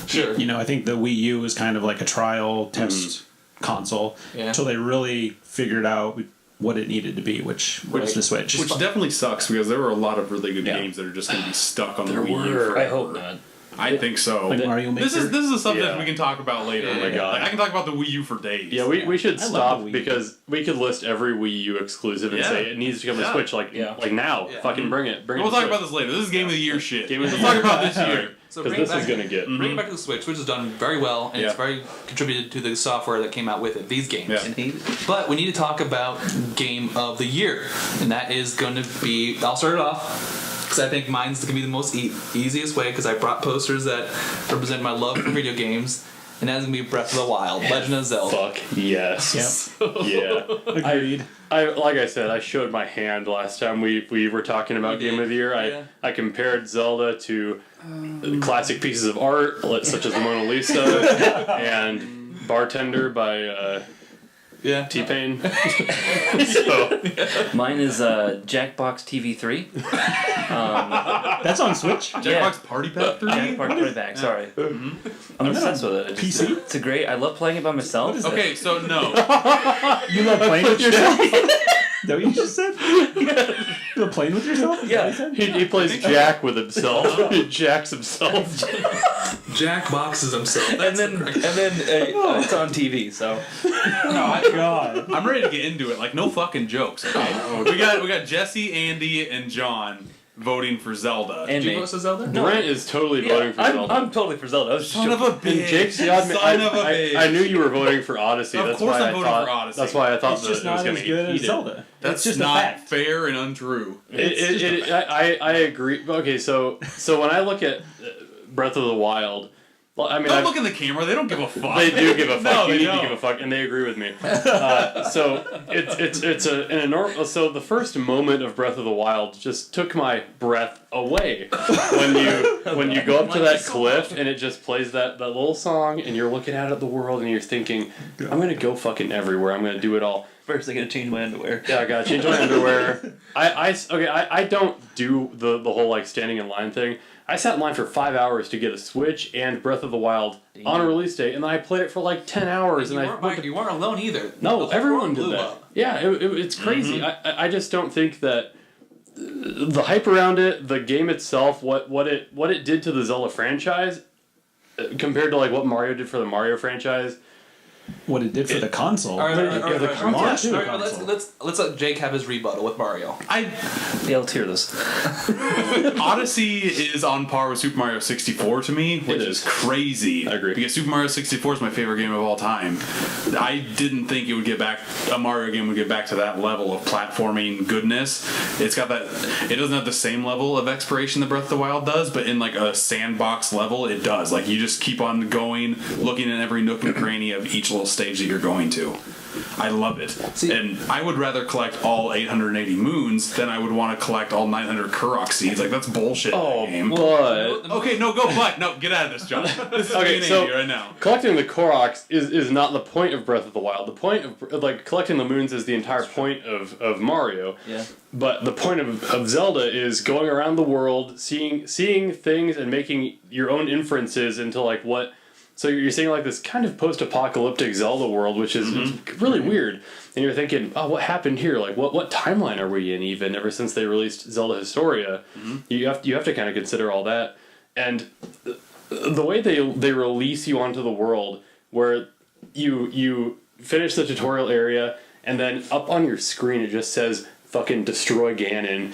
Speaker 2: Sure.
Speaker 3: I think the Wii U was kind of like a trial test console until they really figured out what it needed to be, which was the Switch.
Speaker 4: Which definitely sucks, because there were a lot of really good games that are just going to be stuck on the Wii U forever.
Speaker 1: I hope not.
Speaker 4: I think so.
Speaker 3: Like Mario Maker.
Speaker 4: This is a subject we can talk about later.
Speaker 5: Oh my God.
Speaker 4: Like, I can talk about the Wii U for days.
Speaker 5: Yeah, we should
Speaker 3: I love
Speaker 5: stop
Speaker 3: the Wii U.
Speaker 5: because we could list every Wii U exclusive and say it needs to come to Switch like now.
Speaker 2: Yeah.
Speaker 5: Fucking bring it.
Speaker 4: We'll talk about this later. This is Game of the Year shit.
Speaker 5: Game of the
Speaker 4: Let's talk
Speaker 5: Year.
Speaker 4: about this year.
Speaker 2: So
Speaker 5: Because
Speaker 2: bring it
Speaker 5: this is
Speaker 2: back-
Speaker 5: going to get.
Speaker 2: Bring it back to the Switch, which has done very well, and it's very contributed to the software that came out with it, these games.
Speaker 4: Yeah.
Speaker 2: But we need to talk about Game of the Year, and that is going to be, I'll start it off, because I think mine's going to be the most easiest way, because I brought posters that represent my love for video games, and that's going to be Breath of the Wild, Legend of Zelda.
Speaker 5: Fuck yes. Yeah.
Speaker 3: Agreed.
Speaker 5: I like I said, I showed my hand last time we were talking about
Speaker 2: You
Speaker 5: Game
Speaker 2: did,
Speaker 5: of the Year.
Speaker 2: yeah.
Speaker 5: I compared Zelda to classic pieces of art, such as the Mona Lisa and Bartender by T-Pain. So
Speaker 1: Mine is Jackbox TV 3.
Speaker 3: That's on Switch?
Speaker 4: Jackbox Party Pack 3?
Speaker 1: Jackbox Party Pack, sorry. I'm obsessed with it.
Speaker 3: PC?
Speaker 1: It's a great. I love playing it by myself.
Speaker 3: What is that?
Speaker 4: Okay, so no.
Speaker 3: You love playing with yourself? Is that what you just said? You love playing with yourself? Is that what you said?
Speaker 5: he plays Jack with himself. He jacks himself.
Speaker 2: Jack boxes himself.
Speaker 1: And then it's on TV. So
Speaker 3: God.
Speaker 4: I'm ready to get into it. Like, no fucking jokes. Okay? we got Jesse, Andy, and John voting for Zelda.
Speaker 1: and
Speaker 2: Did you
Speaker 1: me.
Speaker 2: vote for Zelda?
Speaker 5: Brent is totally voting for Zelda.
Speaker 1: I'm totally for Zelda. I was
Speaker 4: Son of a bitch.
Speaker 5: And Jake's the odd man.
Speaker 4: Son of a bitch.
Speaker 5: I knew you were voting for Odyssey.
Speaker 4: Of
Speaker 5: That's
Speaker 4: course
Speaker 5: why
Speaker 4: I'm
Speaker 5: I
Speaker 4: voting
Speaker 5: thought.
Speaker 4: for Odyssey.
Speaker 5: That's why I thought
Speaker 3: It's
Speaker 5: that
Speaker 3: just
Speaker 5: it was
Speaker 3: not
Speaker 5: going
Speaker 3: as
Speaker 5: to
Speaker 3: good
Speaker 5: be
Speaker 3: as
Speaker 5: heated.
Speaker 3: Zelda.
Speaker 4: That's
Speaker 3: It's just
Speaker 4: not
Speaker 3: a fact.
Speaker 4: fair and untrue.
Speaker 5: I agree. Okay, so when I look at Breath of the Wild, well, I mean,
Speaker 4: Don't look in the camera. They don't give a fuck.
Speaker 5: they do give a fuck.
Speaker 4: No,
Speaker 5: You
Speaker 4: they
Speaker 5: need
Speaker 4: don't.
Speaker 5: to give a fuck, and they agree with me. So it's an enormous. So the first moment of Breath of the Wild just took my breath away when you go up to that cliff and it just plays that little song, and you're looking out at the world and you're thinking, I'm gonna go fucking everywhere. I'm gonna do it all.
Speaker 1: First, I gotta change my underwear.
Speaker 5: Yeah, I gotta change my underwear. I don't do the whole like standing in line thing. I sat in line for 5 hours to get a Switch and Breath of the Wild on a release date, and then I played it for like 10 hours.
Speaker 2: You
Speaker 5: And
Speaker 2: weren't, you weren't alone either.
Speaker 5: no,
Speaker 2: The
Speaker 5: everyone
Speaker 2: world
Speaker 5: did
Speaker 2: blew
Speaker 5: that.
Speaker 2: up.
Speaker 5: Yeah, it's crazy. I just don't think that the hype around it, the game itself, what it did to the Zelda franchise, compared to like what Mario did for the Mario franchise.
Speaker 3: What it did for the console.
Speaker 2: All right,
Speaker 3: The launch to the console.
Speaker 2: let's let Jake have his rebuttal with Mario.
Speaker 1: Yeah, let's hear this.
Speaker 4: Odyssey is on par with Super Mario 64 to me, which
Speaker 5: It
Speaker 4: is
Speaker 5: is.
Speaker 4: crazy.
Speaker 5: I agree.
Speaker 4: Because Super Mario 64 is my favorite game of all time. I didn't think a Mario game would get back to that level of platforming goodness. It's got that. It doesn't have the same level of exploration that Breath of the Wild does, but in like a sandbox level, it does. Like, you just keep on going, looking in every nook and cranny of each little stage that you're going to. I love it.
Speaker 2: See-
Speaker 4: and I would rather collect all 880 moons than I would want to collect all 900 Korok seeds. Like, that's bullshit in that game.
Speaker 5: but
Speaker 4: Okay, no, go collect. No, get out of this, John. This is
Speaker 5: Okay,
Speaker 4: being
Speaker 5: so-
Speaker 4: Andy right now.
Speaker 5: collecting the Koroks is not the point of Breath of the Wild. The point of like collecting the moons is the entire point of Mario.
Speaker 1: Yeah.
Speaker 5: But the point of Zelda is going around the world, seeing things and making your own inferences into like what. So you're seeing like this kind of post-apocalyptic Zelda world, which is it's really weird. And you're thinking, oh, what happened here? Like, what timeline are we in? Even ever since they released Zelda Historia, you have to kind of consider all that. And the way they release you onto the world, where you finish the tutorial area, and then up on your screen it just says fucking destroy Ganon.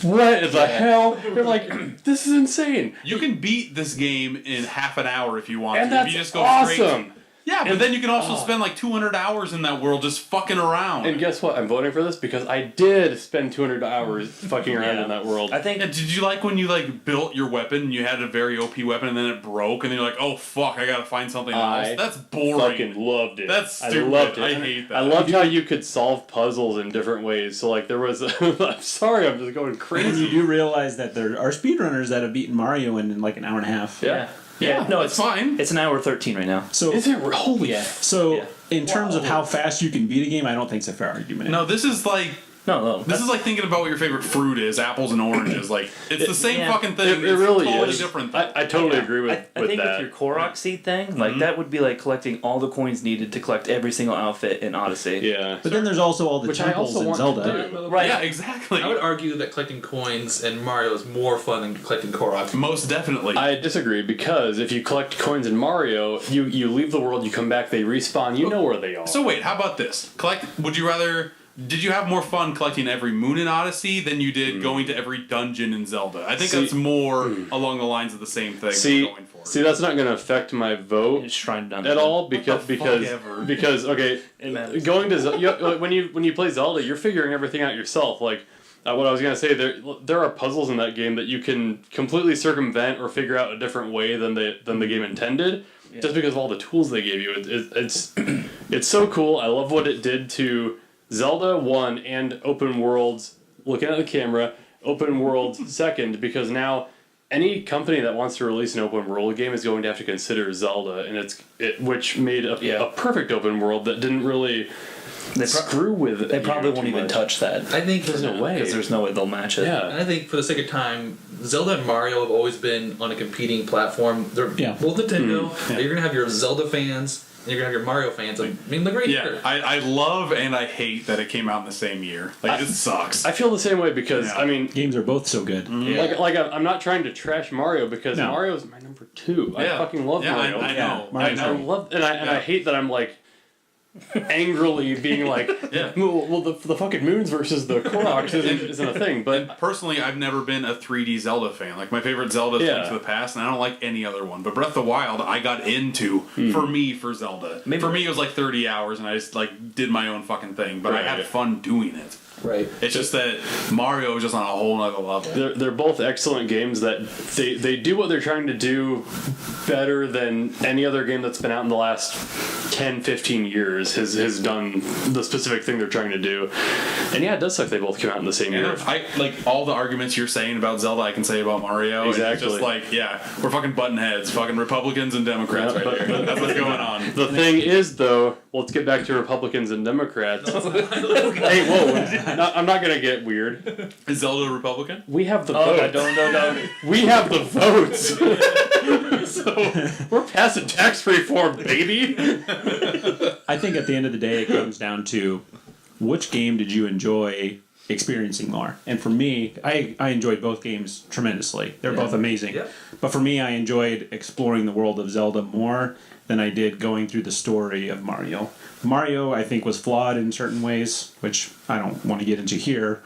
Speaker 5: What the hell? You're like, this is insane.
Speaker 4: You can beat this game in half an hour if you want
Speaker 5: And
Speaker 4: to. If
Speaker 5: that's
Speaker 4: you just go
Speaker 5: awesome.
Speaker 4: Yeah, but then you can also spend like 200 hours in that world just fucking around.
Speaker 5: And guess what? I'm voting for this because I did spend 200 hours fucking around in that world.
Speaker 1: I think.
Speaker 4: And did you like when you like built your weapon and you had a very OP weapon and then it broke and then you're like, oh fuck, I gotta find something else? That's boring.
Speaker 5: Fucking loved it.
Speaker 4: That's stupid.
Speaker 5: I loved it.
Speaker 4: I hate that.
Speaker 5: I loved how you could solve puzzles in different ways. So like there was I'm sorry, I'm just going
Speaker 3: And
Speaker 5: crazy.
Speaker 3: you do realize that there are speedrunners that have beaten Mario in like an hour and a half.
Speaker 1: Yeah. No,
Speaker 4: it's fine.
Speaker 1: It's an hour 13 right now.
Speaker 3: So
Speaker 5: Is it holy?
Speaker 1: Yeah.
Speaker 3: So
Speaker 1: Yeah.
Speaker 3: in terms of how fast you can beat a game, I don't think it's a fair argument.
Speaker 4: No, this is like
Speaker 1: No.
Speaker 4: this is like thinking about what your favorite fruit is, apples and oranges. Like it's the same
Speaker 1: yeah.
Speaker 4: fucking thing.
Speaker 5: It really
Speaker 4: it's a totally
Speaker 5: is.
Speaker 4: different thing.
Speaker 5: I totally agree with
Speaker 1: I think
Speaker 5: that.
Speaker 1: with your Korok seed thing, like that would be like collecting all the coins needed to collect every single outfit in Odyssey.
Speaker 5: Yeah.
Speaker 3: But then there's also all the
Speaker 5: Which I
Speaker 3: temples
Speaker 5: also
Speaker 3: in
Speaker 5: want
Speaker 3: Zelda.
Speaker 5: to do.
Speaker 1: Right.
Speaker 4: Yeah, exactly.
Speaker 2: I would argue that collecting coins in Mario is more fun than collecting Korok.
Speaker 4: Most definitely.
Speaker 5: I disagree because if you collect coins in Mario, you leave the world, you come back, they respawn, you know where they are.
Speaker 4: So wait, how about this? Would you rather? Did you have more fun collecting every moon in Odyssey than you did going to every dungeon in Zelda? I think that's more along the lines of the same thing we're going for.
Speaker 5: See, that's not going to affect my vote
Speaker 1: Shrine Dungeon.
Speaker 5: at all because okay,
Speaker 1: It matters.
Speaker 5: going to when you play Zelda, you're figuring everything out yourself. Like what I was gonna say, there are puzzles in that game that you can completely circumvent or figure out a different way than the game intended, just because of all the tools they gave you. It's so cool. I love what it did to Zelda 1 and open worlds. Looking at the camera, open world 2nd, because now any company that wants to release an open world game is going to have to consider Zelda, and which made a perfect open world that didn't really screw with it.
Speaker 1: They probably won't even touch that.
Speaker 2: I think
Speaker 5: There's no way.
Speaker 1: Because there's no way they'll match it.
Speaker 5: Yeah.
Speaker 2: And I think for the sake of time, Zelda and Mario have always been on a competing platform. They're both Nintendo. You're gonna have your Zelda fans. And you're gonna have your Mario fans. I mean, the great.
Speaker 4: Yeah, I love and I hate that it came out in the same year. Like it sucks.
Speaker 5: I feel the same way because I mean,
Speaker 3: Games are both so good.
Speaker 5: like I'm not trying to trash Mario because Mario's my number 2. I fucking love Mario.
Speaker 4: I know.
Speaker 3: Mario's
Speaker 5: I love and I hate that I'm like angrily being like, well the fucking moons versus the Koroks isn't a thing. But
Speaker 4: Personally, I've never been a 3D Zelda fan. Like my favorite Zelda is Link to the Past, and I don't like any other one. But Breath of the Wild, I got into for Zelda. For me, it was like 30 hours, and I just like did my own fucking thing. But I had fun doing it.
Speaker 2: Right.
Speaker 4: It's just that Mario is just on a whole nother level.
Speaker 5: they're both excellent games that they do what they're trying to do better than any other game that's been out in the last 10-15 years has done the specific thing they're trying to do. And it does suck they both came out in the same year.
Speaker 4: I like all the arguments you're saying about Zelda I can say about Mario.
Speaker 5: Exactly.
Speaker 4: And it's just like, we're fucking button heads, fucking Republicans and Democrats right there. That's what's going on.
Speaker 5: The thing is, though, let's get back to Republicans and Democrats. Hey, whoa. I'm not gonna get weird.
Speaker 4: Is Zelda a Republican?
Speaker 5: We have the votes.
Speaker 1: No.
Speaker 5: We have the votes. So we're passing tax reform, baby.
Speaker 3: I think at the end of the day, it comes down to which game did you enjoy experiencing more? And for me, I enjoyed both games tremendously. They're both amazing.
Speaker 2: Yeah.
Speaker 3: But for me, I enjoyed exploring the world of Zelda more than I did going through the story of Mario. Mario, I think, was flawed in certain ways, which I don't want to get into here.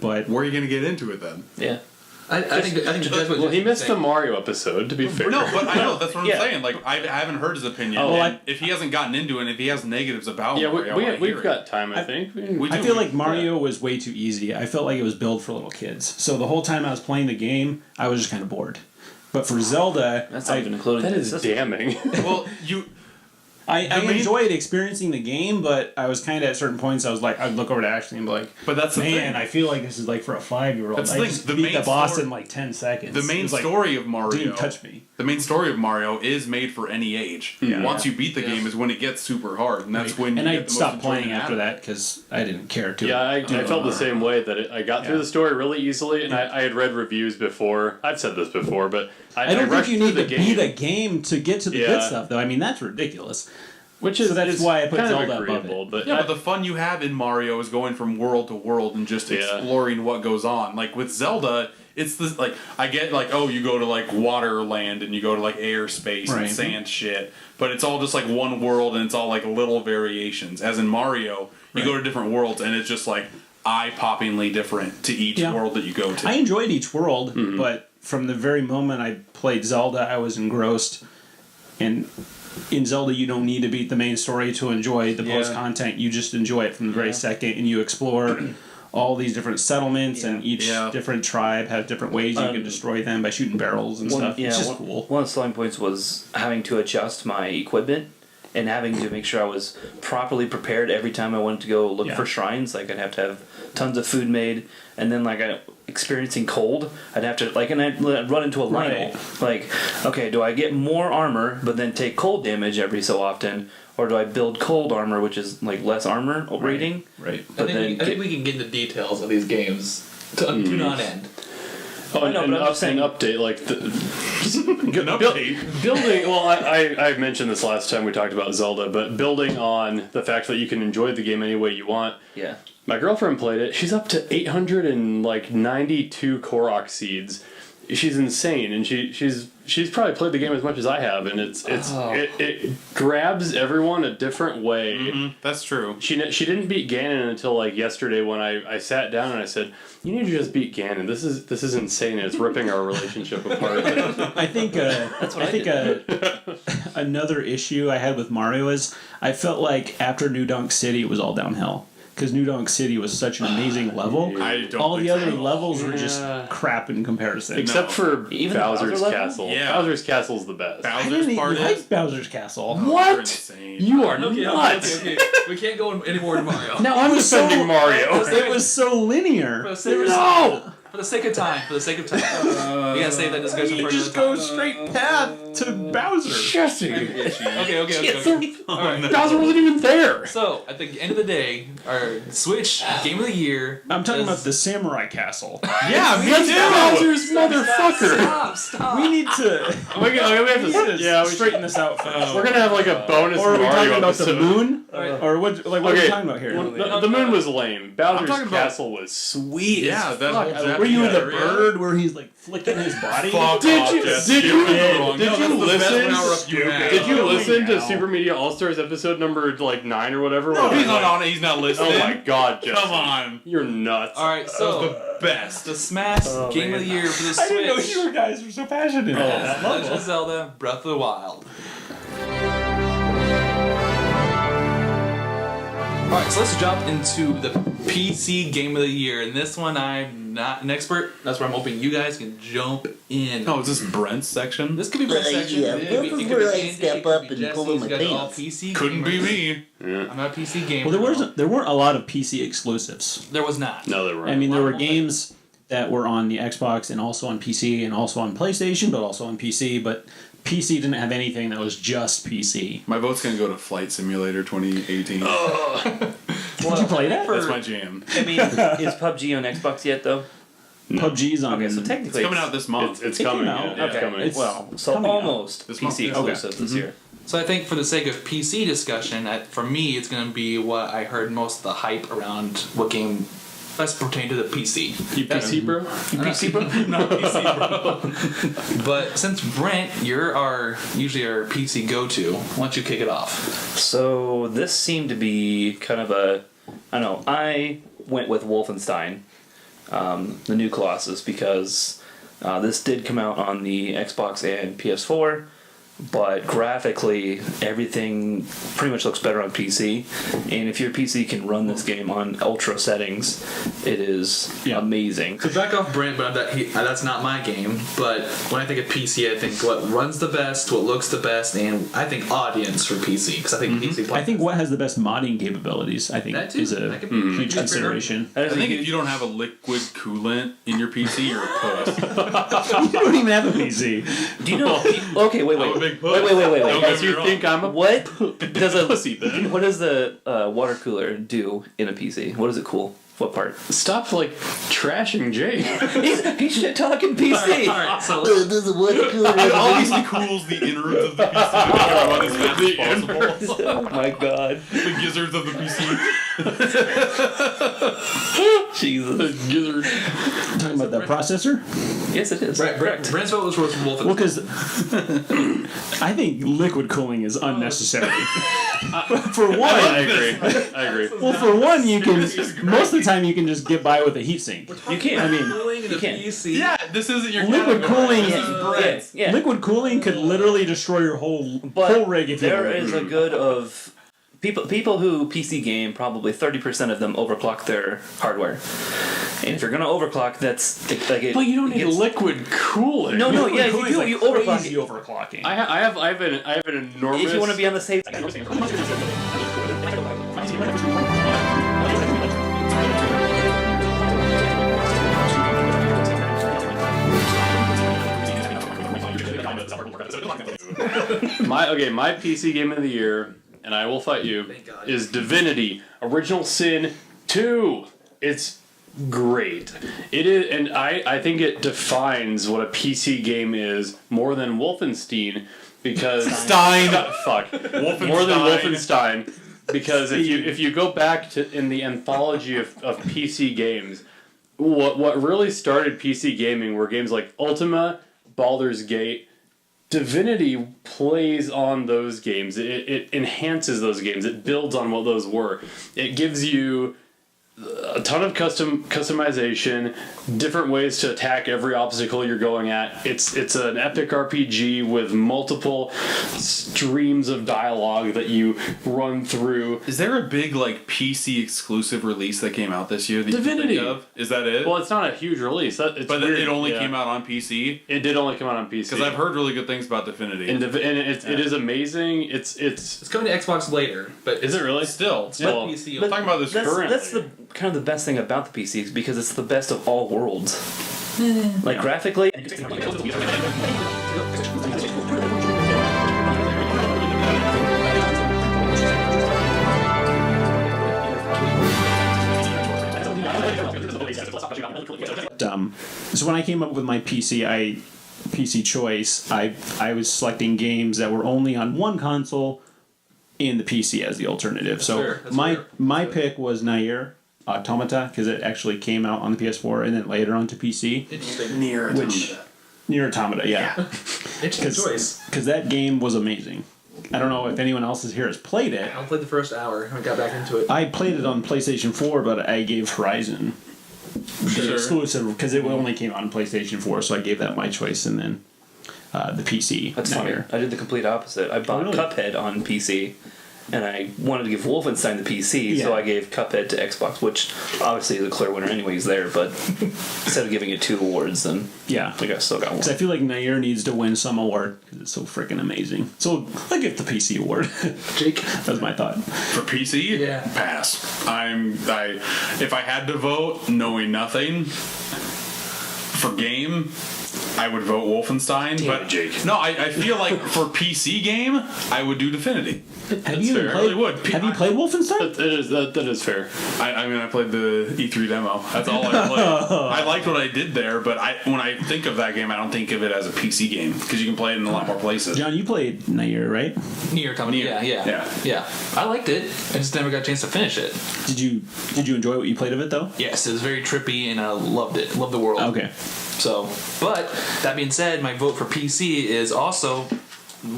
Speaker 3: But
Speaker 4: Where are you going to get into it then?
Speaker 1: Yeah.
Speaker 2: I think that's what
Speaker 5: Well, he missed the Mario episode, to be fair.
Speaker 4: No, but I know, that's what I'm saying. Like, I haven't heard his opinion.
Speaker 3: Oh,
Speaker 4: and if he hasn't gotten into it, and if he has negatives about Mario,
Speaker 5: we've got time, I think.
Speaker 3: I feel like Mario was way too easy. I felt like it was built for little kids. So the whole time I was playing the game, I was just kind of bored. But for Zelda,
Speaker 1: That's not even including
Speaker 5: That is damning.
Speaker 4: Well,
Speaker 3: I enjoyed experiencing the game, but I was kind of at certain points, I'd look over to Ashley and be like,
Speaker 4: but that's the
Speaker 3: man,
Speaker 4: thing.
Speaker 3: I feel like this is like for a 5-year-old.
Speaker 4: That's the
Speaker 3: I
Speaker 4: thing.
Speaker 3: just
Speaker 4: The
Speaker 3: beat
Speaker 4: main
Speaker 3: the boss
Speaker 4: story-
Speaker 3: in like 10 seconds.
Speaker 4: The main
Speaker 3: It was like,
Speaker 4: story of Mario
Speaker 3: didn't touch me.
Speaker 4: The main story of Mario is made for any age. Once you beat the game is when it gets super hard, and that's when you
Speaker 3: And
Speaker 4: get
Speaker 3: I
Speaker 4: the most
Speaker 3: stopped playing
Speaker 4: enjoyment
Speaker 3: after
Speaker 4: out of
Speaker 3: that because I didn't care to.
Speaker 5: Yeah, I felt the same way that I got through the story really easily, and I had read reviews before. I've said this before, but
Speaker 3: I don't think
Speaker 5: rushed
Speaker 3: you
Speaker 5: through
Speaker 3: need to beat a game to get to the good stuff, though. I mean, that's ridiculous.
Speaker 5: Which is
Speaker 3: So that's why I put
Speaker 5: kind of
Speaker 3: Zelda above
Speaker 5: agreeable,
Speaker 3: it.
Speaker 5: but
Speaker 4: Yeah, but the fun you have in Mario is going from world to world and just exploring what goes on. Like with Zelda, it's this like I get like you go to like water land and you go to like air space and sand shit, but it's all just like one world and it's all like little variations. As in Mario, you go to different worlds and it's just like eye-poppingly different to each world that you go to.
Speaker 3: I enjoyed each world, but from the very moment I played Zelda, I was engrossed. And in Zelda, you don't need to beat the main story to enjoy the
Speaker 1: Yeah.
Speaker 3: post content. You just enjoy it from the very second, and you explore all these different settlements, and each different tribe has different ways you can destroy them by shooting barrels and stuff.
Speaker 1: Yeah,
Speaker 3: it's just cool.
Speaker 1: One of the selling points was having to adjust my equipment and having to make sure I was properly prepared every time I wanted to go look for shrines. Like, I'd have to have tons of food made, and then like experiencing cold, I'd have to and I'd run into a Lionel. Like, okay, do I get more armor but then take cold damage every so often, or do I build cold armor, which is like less armor rating?
Speaker 3: Right.
Speaker 2: I think we can get into details of these games to not end.
Speaker 5: Oh,
Speaker 1: I know,
Speaker 5: and
Speaker 1: but I'm just saying,
Speaker 5: update, like,
Speaker 4: An update.
Speaker 5: building, well, I mentioned this last time we talked about Zelda, but building on the fact that you can enjoy the game any way you want.
Speaker 1: yeah.
Speaker 5: My girlfriend played it. She's up to 892 Korok seeds. She's insane, and she's probably played the game as much as I have, and it grabs everyone a different way.
Speaker 4: Mm-hmm. That's true.
Speaker 5: She didn't beat Ganon until like yesterday when I sat down and I said, "You need to just beat Ganon. This is insane. And it's ripping our relationship apart."
Speaker 3: I think another issue I had with Mario is I felt like after New Donk City it was all downhill. Because New Donk City was such an amazing level.
Speaker 4: I don't
Speaker 3: all
Speaker 4: think
Speaker 3: the other
Speaker 4: so.
Speaker 3: levels were just crap in comparison.
Speaker 5: Except for
Speaker 1: Even the
Speaker 5: Bowser's
Speaker 1: Bowser level?
Speaker 5: Castle.
Speaker 4: Yeah.
Speaker 5: Bowser's Castle's the best.
Speaker 3: I
Speaker 4: Bowser's
Speaker 3: didn't
Speaker 4: part
Speaker 3: even
Speaker 4: is
Speaker 3: like Bowser's Castle.
Speaker 4: You're
Speaker 5: What?
Speaker 4: insane.
Speaker 5: You are
Speaker 2: Okay,
Speaker 5: nuts.
Speaker 2: okay. We can't go any more into Mario.
Speaker 5: Now I'm defending Mario.
Speaker 3: It was so linear.
Speaker 2: For the sake of
Speaker 5: No!
Speaker 2: For the sake of time. We gotta save that discussion
Speaker 3: You
Speaker 2: for
Speaker 3: just
Speaker 2: another
Speaker 3: go
Speaker 2: time.
Speaker 3: straight path to Bowser.
Speaker 5: Jesse.
Speaker 2: Okay. Alright.
Speaker 5: Bowser wasn't even there.
Speaker 2: So, at the end of the day, our Switch Game of the Year.
Speaker 3: I'm talking
Speaker 2: is-
Speaker 3: about the Samurai Castle.
Speaker 4: Yeah, me
Speaker 5: That's
Speaker 4: too.
Speaker 5: Bowser's motherfucker.
Speaker 2: Stop.
Speaker 3: We need to
Speaker 5: We have to
Speaker 3: straighten this out first.
Speaker 5: We're gonna have like a bonus
Speaker 3: Or are we talking
Speaker 5: Mario
Speaker 3: about the
Speaker 5: episode.
Speaker 3: moon?
Speaker 2: Alright.
Speaker 3: Or what? Like what are we
Speaker 5: Okay.
Speaker 3: talking about here?
Speaker 5: Well, the moon was lame. Bowser's
Speaker 4: talking about-
Speaker 5: Castle was sweet.
Speaker 4: Yeah,
Speaker 5: as
Speaker 4: that
Speaker 5: fuck.
Speaker 4: whole
Speaker 3: Were you in the
Speaker 4: area.
Speaker 3: bird where he's like flicking his body?
Speaker 4: Fuck
Speaker 5: Did
Speaker 4: off,
Speaker 5: you-
Speaker 4: Jess.
Speaker 5: did you-
Speaker 4: You're wrong.
Speaker 5: did
Speaker 4: No,
Speaker 5: you
Speaker 4: that's the best
Speaker 5: listen?
Speaker 4: power-up you have.
Speaker 5: Did you listen to
Speaker 3: now.
Speaker 5: Super Media All Stars episode number like 9 or whatever?
Speaker 4: No,
Speaker 5: where
Speaker 4: he's
Speaker 5: they're
Speaker 4: not
Speaker 5: like,
Speaker 4: on it. He's not listening.
Speaker 5: Oh my god, Jesse.
Speaker 4: Come on.
Speaker 5: You're nuts.
Speaker 2: Alright, so
Speaker 4: The best.
Speaker 2: the SMAS Game of the Year for the Switch.
Speaker 3: I didn't know you guys were so passionate about that
Speaker 2: Legend
Speaker 3: level.
Speaker 2: of Zelda Breath of the Wild. Alright, so let's jump into the PC Game of the Year. And this one, I'm not an expert. That's where I'm hoping you guys can jump in.
Speaker 4: Oh, is this Brent's section?
Speaker 2: This could be Brett's section.
Speaker 6: yeah,
Speaker 2: It
Speaker 6: this
Speaker 2: could
Speaker 6: is
Speaker 2: be
Speaker 6: where I
Speaker 2: Andy,
Speaker 6: step
Speaker 2: it could
Speaker 6: up
Speaker 2: be
Speaker 6: and
Speaker 2: Jesse.
Speaker 6: pull in
Speaker 2: You
Speaker 6: my
Speaker 2: guys are all
Speaker 6: pants.
Speaker 2: PC
Speaker 4: Couldn't be
Speaker 2: gamers.
Speaker 4: me.
Speaker 2: I'm not a PC gamer.
Speaker 3: Well, there weren't a lot of PC exclusives.
Speaker 2: There was not.
Speaker 5: No, they were.
Speaker 3: I mean, there were games that were on the Xbox and also on PC and also on PlayStation, but also on PC. But PC didn't have anything that was just PC.
Speaker 4: My vote's gonna go to Flight Simulator 2018.
Speaker 3: Did you play that?
Speaker 4: That's my jam.
Speaker 1: I mean, is PUBG on Xbox yet though?
Speaker 3: PUBG's on.
Speaker 1: Okay, so
Speaker 4: It's
Speaker 1: technically
Speaker 4: coming out this month.
Speaker 5: It's
Speaker 3: It came
Speaker 5: coming.
Speaker 3: out.
Speaker 5: Yeah,
Speaker 1: Okay,
Speaker 5: coming.
Speaker 3: It's-
Speaker 1: well, so
Speaker 3: coming out.
Speaker 1: almost
Speaker 4: This month.
Speaker 1: PC
Speaker 4: Okay.
Speaker 1: exclusive this year.
Speaker 2: So I think for the sake of PC discussion, for me, it's going to be what I heard most of the hype around what game best pertain to the PC.
Speaker 5: You PC, bro?
Speaker 2: PC, bro? Not PC, bro. But since Brent, you're usually our PC go-to, why don't you kick it off?
Speaker 1: So this seemed to be kind of I don't know, I went with Wolfenstein, the new Colossus, because this did come out on the Xbox and PS4, but graphically everything pretty much looks better on PC, and if your PC can run this game on ultra settings, it is amazing.
Speaker 2: To back off Brent, but that's not my game. But when I think of PC, I think what runs the best, what looks the best, and I think audience for PC, because I think PC.
Speaker 3: I think what has the best modding capabilities, I think,
Speaker 2: That too.
Speaker 3: is a
Speaker 2: That could be
Speaker 3: huge
Speaker 2: good.
Speaker 3: consideration.
Speaker 1: That
Speaker 4: I
Speaker 1: is a
Speaker 4: think
Speaker 1: huge-
Speaker 4: if you don't have a liquid coolant in your PC, you're a puss.
Speaker 3: You don't even have a PC.
Speaker 1: do you know? Okay, wait.
Speaker 4: I'm a big puss.
Speaker 1: Wait.
Speaker 4: Don't
Speaker 5: Guys,
Speaker 4: get me
Speaker 5: you
Speaker 4: wrong.
Speaker 5: think I'm a
Speaker 1: What does a
Speaker 5: pussy then?
Speaker 1: what does the water cooler do in a PC? What does it cool? What part?
Speaker 5: Stop like trashing Jay.
Speaker 1: He's shit talking PC.
Speaker 2: Alright, so
Speaker 6: This is what
Speaker 4: It obviously cools the innards of the PC to make it run as fast as possible.
Speaker 1: Oh my god.
Speaker 4: The gizzards of the PC.
Speaker 1: Jesus.
Speaker 5: Gizzard.
Speaker 3: Talking about the processor?
Speaker 1: Yes, it is.
Speaker 2: Brent's vote was Wolfenstein.
Speaker 3: Well, because I think liquid cooling is unnecessary. For one,
Speaker 5: I agree.
Speaker 3: well, for one, you can most of the time you can just get by with a heatsink.
Speaker 1: You can't.
Speaker 3: I mean,
Speaker 2: Cooling in
Speaker 1: you
Speaker 2: a
Speaker 1: can't.
Speaker 2: PC.
Speaker 4: Yeah, this isn't your
Speaker 3: Liquid
Speaker 4: category.
Speaker 3: cooling-
Speaker 4: This is Brent's.
Speaker 1: Yeah.
Speaker 3: liquid cooling could literally destroy your whole rig if you
Speaker 1: there
Speaker 3: let it.
Speaker 1: is a good of people who PC game, probably 30% of them overclock their hardware. And if you're gonna overclock, that's like it.
Speaker 5: But you don't
Speaker 1: it
Speaker 5: need
Speaker 1: gets-
Speaker 5: liquid cooling.
Speaker 1: No,
Speaker 3: Liquid
Speaker 1: yeah, you
Speaker 3: cooling's
Speaker 1: do.
Speaker 3: like
Speaker 1: You overclock
Speaker 3: crazy
Speaker 1: it.
Speaker 3: overclocking.
Speaker 5: I have an enormous.
Speaker 1: If you want to be on the safe side.
Speaker 5: My PC game of the year, and I will fight you,
Speaker 2: Thank God.
Speaker 5: is Divinity: Original Sin 2. It's great. It is, and I think it defines what a PC game is more than Wolfenstein, because fuck more than Wolfenstein, because if you go back to in the anthology of PC games, what really started PC gaming were games like Ultima, Baldur's Gate. Divinity plays on those games. It enhances those games. It builds on what those were. It gives you a ton of customization, different ways to attack every obstacle you're going at. It's an epic RPG with multiple streams of dialogue that you run through.
Speaker 4: Is there a big like PC exclusive release that came out this year? That
Speaker 5: Divinity.
Speaker 4: You can think of? Is that it?
Speaker 5: Well, it's not a huge release. It's
Speaker 4: but
Speaker 5: weird.
Speaker 4: it only
Speaker 5: Yeah.
Speaker 4: came out on PC.
Speaker 5: It did only come out on PC
Speaker 4: Because I've heard really good things about Divinity.
Speaker 5: and it is amazing. It's
Speaker 2: It's coming to Xbox later, but
Speaker 5: is it really?
Speaker 4: Still,
Speaker 5: Well,
Speaker 2: PC.
Speaker 4: I'm talking about this currently.
Speaker 1: That's the kind of the best thing about the PC is because it's the best of all worlds. Like graphically.
Speaker 3: So when I came up with my PC choice, I was selecting games that were only on one console in the PC as the alternative. So
Speaker 2: fair. That's
Speaker 3: my
Speaker 2: fair.
Speaker 3: my pick was Nier Automata because it actually came out on the PS4 and then later onto PC.
Speaker 2: Interesting.
Speaker 5: Near
Speaker 3: Nier Automata, yeah.
Speaker 2: Interesting choice.
Speaker 3: Because that game was amazing. I don't know if anyone else here has played it.
Speaker 2: I played the first hour. I got back into it.
Speaker 3: I played it on PlayStation 4, but I gave Horizon the exclusive because it only came out on PlayStation 4, so I gave that my choice, and then the PC.
Speaker 1: That's funny.
Speaker 3: Nier.
Speaker 1: I did the complete opposite. I bought
Speaker 3: really?
Speaker 1: Cuphead on PC, and I wanted to give Wolfenstein the PC, so
Speaker 3: Yeah.
Speaker 1: I gave Cuphead to Xbox, which obviously is a clear winner anyways there, but instead of giving it 2 awards, then
Speaker 3: Yeah.
Speaker 1: I think I still got one.
Speaker 3: Because I feel like Nier needs to win some award because it's so freaking amazing. So I give the PC award.
Speaker 2: Jake.
Speaker 3: That's my thought.
Speaker 4: For PC,
Speaker 2: Yeah.
Speaker 4: pass. If I had to vote, knowing nothing, for game, I would vote Wolfenstein.
Speaker 1: Damn
Speaker 4: but
Speaker 1: it, Jake.
Speaker 4: No, I feel like for PC game, I would do Divinity.
Speaker 3: Have you even
Speaker 4: fair. I
Speaker 3: played?
Speaker 4: really would.
Speaker 3: Have you played Wolfenstein?
Speaker 5: That is fair.
Speaker 4: I played the E3 demo. That's all I played. I liked what I did there, but when I think of that game, I don't think of it as a PC game because you can play it in a lot more places.
Speaker 3: John, you played Nier, right?
Speaker 2: Nier Automata. Yeah. I liked it. I just never got a chance to finish it.
Speaker 3: Did you enjoy what you played of it though?
Speaker 2: Yes, it was very trippy, and I loved it. Loved the world.
Speaker 3: Okay.
Speaker 2: So, but that being said, my vote for PC is also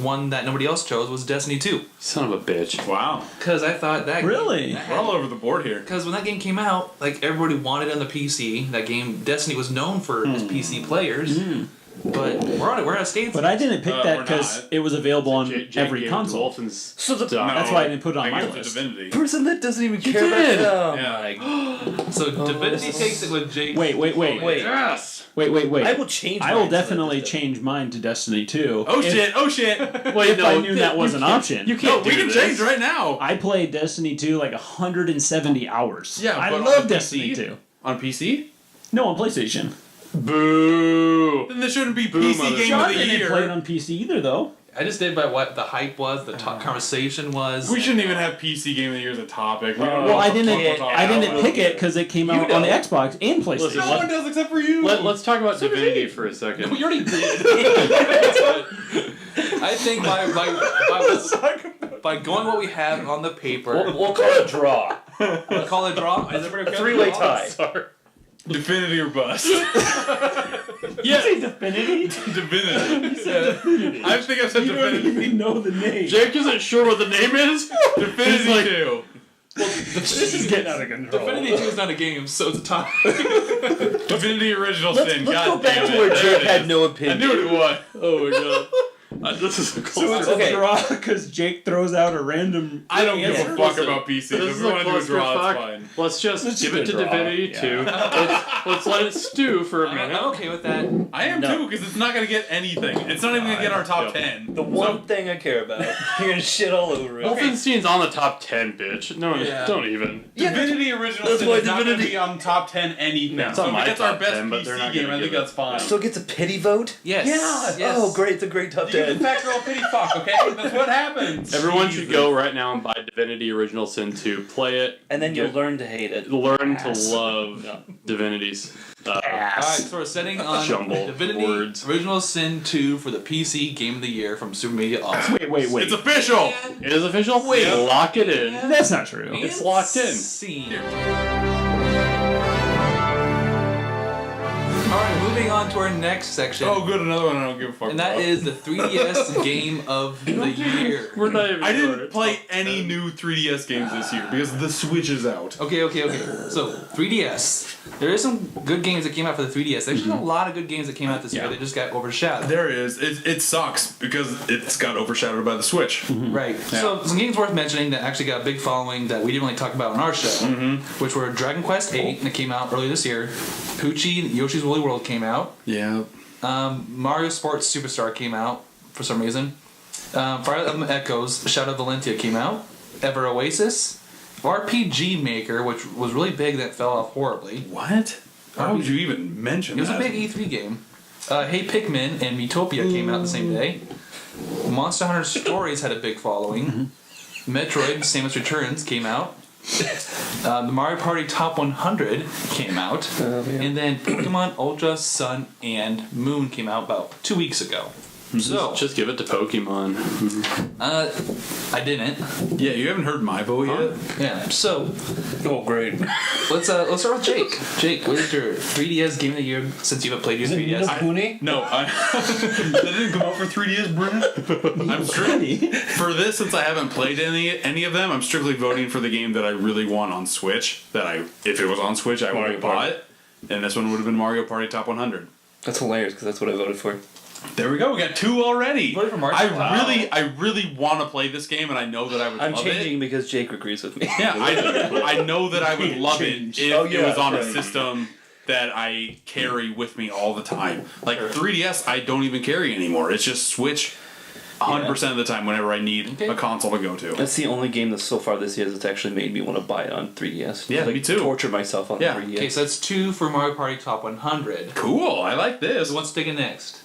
Speaker 2: one that nobody else chose was Destiny 2.
Speaker 5: Son of a bitch.
Speaker 4: Wow.
Speaker 2: Because I thought that
Speaker 3: Really?
Speaker 4: We're all over the board here.
Speaker 2: Because when that game came out, like everybody wanted it on the PC. That game, Destiny, was known for its PC players. But we're out of skates.
Speaker 3: But I didn't pick that
Speaker 4: we're
Speaker 3: because
Speaker 4: not.
Speaker 3: it was available on
Speaker 5: Jake
Speaker 3: every
Speaker 5: gave
Speaker 3: console.
Speaker 5: Wolfen's
Speaker 1: So the-
Speaker 5: stuff.
Speaker 3: That's why I didn't put it on my
Speaker 4: gave
Speaker 3: list.
Speaker 4: Divinity.
Speaker 1: person that doesn't even care
Speaker 5: did.
Speaker 1: about it. Oh
Speaker 4: Yeah.
Speaker 1: my god.
Speaker 2: So Divinity takes it with Jake.
Speaker 3: Wait.
Speaker 1: Wait.
Speaker 5: Yes.
Speaker 3: Wait.
Speaker 1: I will change
Speaker 3: I will
Speaker 1: mine so that
Speaker 3: definitely
Speaker 1: this-
Speaker 3: change mine to Destiny 2.
Speaker 4: Oh
Speaker 3: if,
Speaker 4: shit! Oh shit!
Speaker 5: Wait,
Speaker 3: If I knew that was an option.
Speaker 5: You can't
Speaker 4: No, we
Speaker 5: do
Speaker 4: can
Speaker 5: this.
Speaker 4: change right now.
Speaker 3: I played Destiny 2 like 170 hours.
Speaker 4: Yeah,
Speaker 3: I
Speaker 4: but on
Speaker 3: love
Speaker 4: PC?
Speaker 3: Destiny 2.
Speaker 4: On PC?
Speaker 3: No, on PlayStation.
Speaker 5: Boo.
Speaker 4: Then this shouldn't be
Speaker 5: Boom,
Speaker 4: PC
Speaker 5: mother-
Speaker 4: game
Speaker 3: John
Speaker 4: of the
Speaker 3: didn't
Speaker 4: year.
Speaker 3: play it on PC either, though.
Speaker 2: I just did by what the hype was, the conversation was.
Speaker 4: We shouldn't even have PC game of the year as a topic. We don't know
Speaker 3: Well,
Speaker 4: what
Speaker 3: I
Speaker 4: the
Speaker 3: didn't.
Speaker 4: fuck we're talking
Speaker 3: I didn't
Speaker 4: about.
Speaker 3: pick it because it came out on the Xbox and PlayStation.
Speaker 5: Listen,
Speaker 4: No one does except for you.
Speaker 5: Let's talk about Divinity for a second.
Speaker 2: We already did. I think by going what we have on the paper,
Speaker 1: We'll call it a draw.
Speaker 2: we'll call it a draw. Is everybody okay?
Speaker 1: A 3-way tie.
Speaker 4: Divinity or bust.
Speaker 5: Yeah.
Speaker 3: Divinity?
Speaker 4: Divinity. I think I said
Speaker 3: You don't
Speaker 4: Divinity.
Speaker 3: even know the name.
Speaker 5: Jake isn't sure what the name is.
Speaker 4: Divinity
Speaker 5: He's like-
Speaker 4: 2.
Speaker 3: This is getting out of control.
Speaker 2: Divinity 2 is not a game, so it's a tie.
Speaker 4: Divinity Original Sin.
Speaker 1: Let's
Speaker 4: God
Speaker 1: go back
Speaker 4: damn
Speaker 1: to
Speaker 4: it.
Speaker 1: where
Speaker 4: There
Speaker 1: Jake
Speaker 4: it
Speaker 1: had
Speaker 4: is.
Speaker 1: no
Speaker 5: I
Speaker 1: opinion.
Speaker 5: knew it was. Oh my god. This is a
Speaker 3: So it's
Speaker 1: Okay.
Speaker 3: a draw because Jake throws out a random.
Speaker 4: I don't give
Speaker 3: answer.
Speaker 4: a fuck about PC.
Speaker 5: This
Speaker 4: If
Speaker 5: is
Speaker 4: you
Speaker 5: a
Speaker 4: want to do a draw,
Speaker 5: clusterfuck.
Speaker 4: it's fine.
Speaker 5: Let's just
Speaker 3: Let's
Speaker 5: give
Speaker 3: just
Speaker 5: it to
Speaker 3: do a draw.
Speaker 5: Divinity 2. Let's let it stew for a minute.
Speaker 2: I'm okay with that.
Speaker 4: I am
Speaker 1: No.
Speaker 4: too, because it's not going to get anything. It's not even going to get our top 10.
Speaker 1: The one thing I care about. You're gonna shit all over it.
Speaker 5: Wolfenstein's on the top 10, bitch. No,
Speaker 2: Yeah.
Speaker 5: don't even.
Speaker 1: Yeah,
Speaker 4: Divinity Original
Speaker 1: that's
Speaker 4: Sin
Speaker 1: why
Speaker 4: is not going to
Speaker 1: Divinity-
Speaker 4: be on top 10 anything.
Speaker 5: No, it's
Speaker 4: so
Speaker 5: on
Speaker 4: if
Speaker 5: my
Speaker 4: it gets our
Speaker 5: top
Speaker 4: best
Speaker 5: 10, but they're
Speaker 4: PC
Speaker 5: not
Speaker 4: game,
Speaker 5: gonna
Speaker 4: I think
Speaker 5: give it.
Speaker 4: that's fine.
Speaker 1: Still gets a pity vote?
Speaker 2: Yes.
Speaker 1: Yeah.
Speaker 2: Yes.
Speaker 1: Oh, great. It's a great top
Speaker 4: You can
Speaker 1: 10.
Speaker 4: factor all pity fuck, okay? That's what happens.
Speaker 5: Everyone should go right now and buy Divinity Original Sin 2. Play it.
Speaker 1: And then you'll learn to hate it.
Speaker 5: Learn
Speaker 3: Ass.
Speaker 5: to love Divinity's.
Speaker 2: Alright, so we're setting on
Speaker 5: Jumbled
Speaker 2: Divinity
Speaker 5: words.
Speaker 2: Original Sin 2 for the PC Game of the Year from Super Media All-Stars.
Speaker 3: Wait.
Speaker 4: It's official!
Speaker 5: It is official? Wait, lock it in.
Speaker 3: That's not true.
Speaker 5: It's locked in.
Speaker 2: Scene. Alright, moving on to our next section.
Speaker 4: Oh, good, another one I don't give a fuck
Speaker 2: And that
Speaker 4: about.
Speaker 2: is the 3DS Game of the Year.
Speaker 5: We're not even
Speaker 4: I
Speaker 5: doing
Speaker 4: didn't
Speaker 5: it.
Speaker 4: play any new 3DS games this year because the Switch is out.
Speaker 2: Okay. So, 3DS. There is some good games that came out for the 3DS. There's actually a lot of good games that came out this year.
Speaker 3: Yeah.
Speaker 2: They just got overshadowed.
Speaker 4: There is. It sucks because it's got overshadowed by the Switch.
Speaker 2: Right. So, some games worth mentioning that actually got a big following that we didn't really talk about on our show, which were Dragon Quest VIII, that came out earlier this year. Poochie Yoshi's Woolly World came out.
Speaker 4: Yeah.
Speaker 2: Mario Sports Superstar came out for some reason. Fire Emblem Echoes, Shadow of Valentia came out. Ever Oasis, RPG Maker, which was really big that fell off horribly.
Speaker 4: What? How would you even mention
Speaker 2: It was
Speaker 4: that?
Speaker 2: a big E3 game. Hey Pikmin and Miitopia came out the same day. Monster Hunter Stories had a big following. Metroid Samus Returns came out. The Mario Party Top 100 came out. And then Pokemon Ultra Sun and Moon came out about 2 weeks ago. So,
Speaker 5: Just give it to Pokemon.
Speaker 2: I didn't.
Speaker 4: Yeah, you haven't heard my vote yet?
Speaker 2: Yeah. So,
Speaker 1: Oh, great.
Speaker 2: let's start with Jake. Jake, what is your 3DS Game of the Year since you haven't played your 3DS?
Speaker 4: No, that didn't come out for 3DS, Brennan. I'm strictly for this, since I haven't played any of them. I'm strictly voting for the game that I really want on Switch. If it was on Switch, I would have bought it. And this one would have been Mario Party Top 100.
Speaker 1: That's hilarious because that's what I voted for.
Speaker 4: There we go. We got 2 already.
Speaker 2: Voted for Mario?
Speaker 4: I really want to play this game, and I know that I would
Speaker 1: I'm
Speaker 4: love
Speaker 1: changing
Speaker 4: it.
Speaker 1: because Jake agrees with me.
Speaker 4: Yeah, I know that I would love it if it was on a
Speaker 1: right.
Speaker 4: system that I carry with me all the time. Like 3DS, I don't even carry anymore. It's just Switch 100% of the time whenever I need a console to go to.
Speaker 1: That's the only game that's so far this year that's actually made me want to buy it on 3DS.
Speaker 4: Yeah,
Speaker 1: like,
Speaker 4: me too.
Speaker 1: Torture myself on
Speaker 4: Yeah.
Speaker 1: 3DS.
Speaker 2: Okay, so that's 2 for Mario Party Top 100.
Speaker 4: Cool, I like this.
Speaker 2: So what's taking next?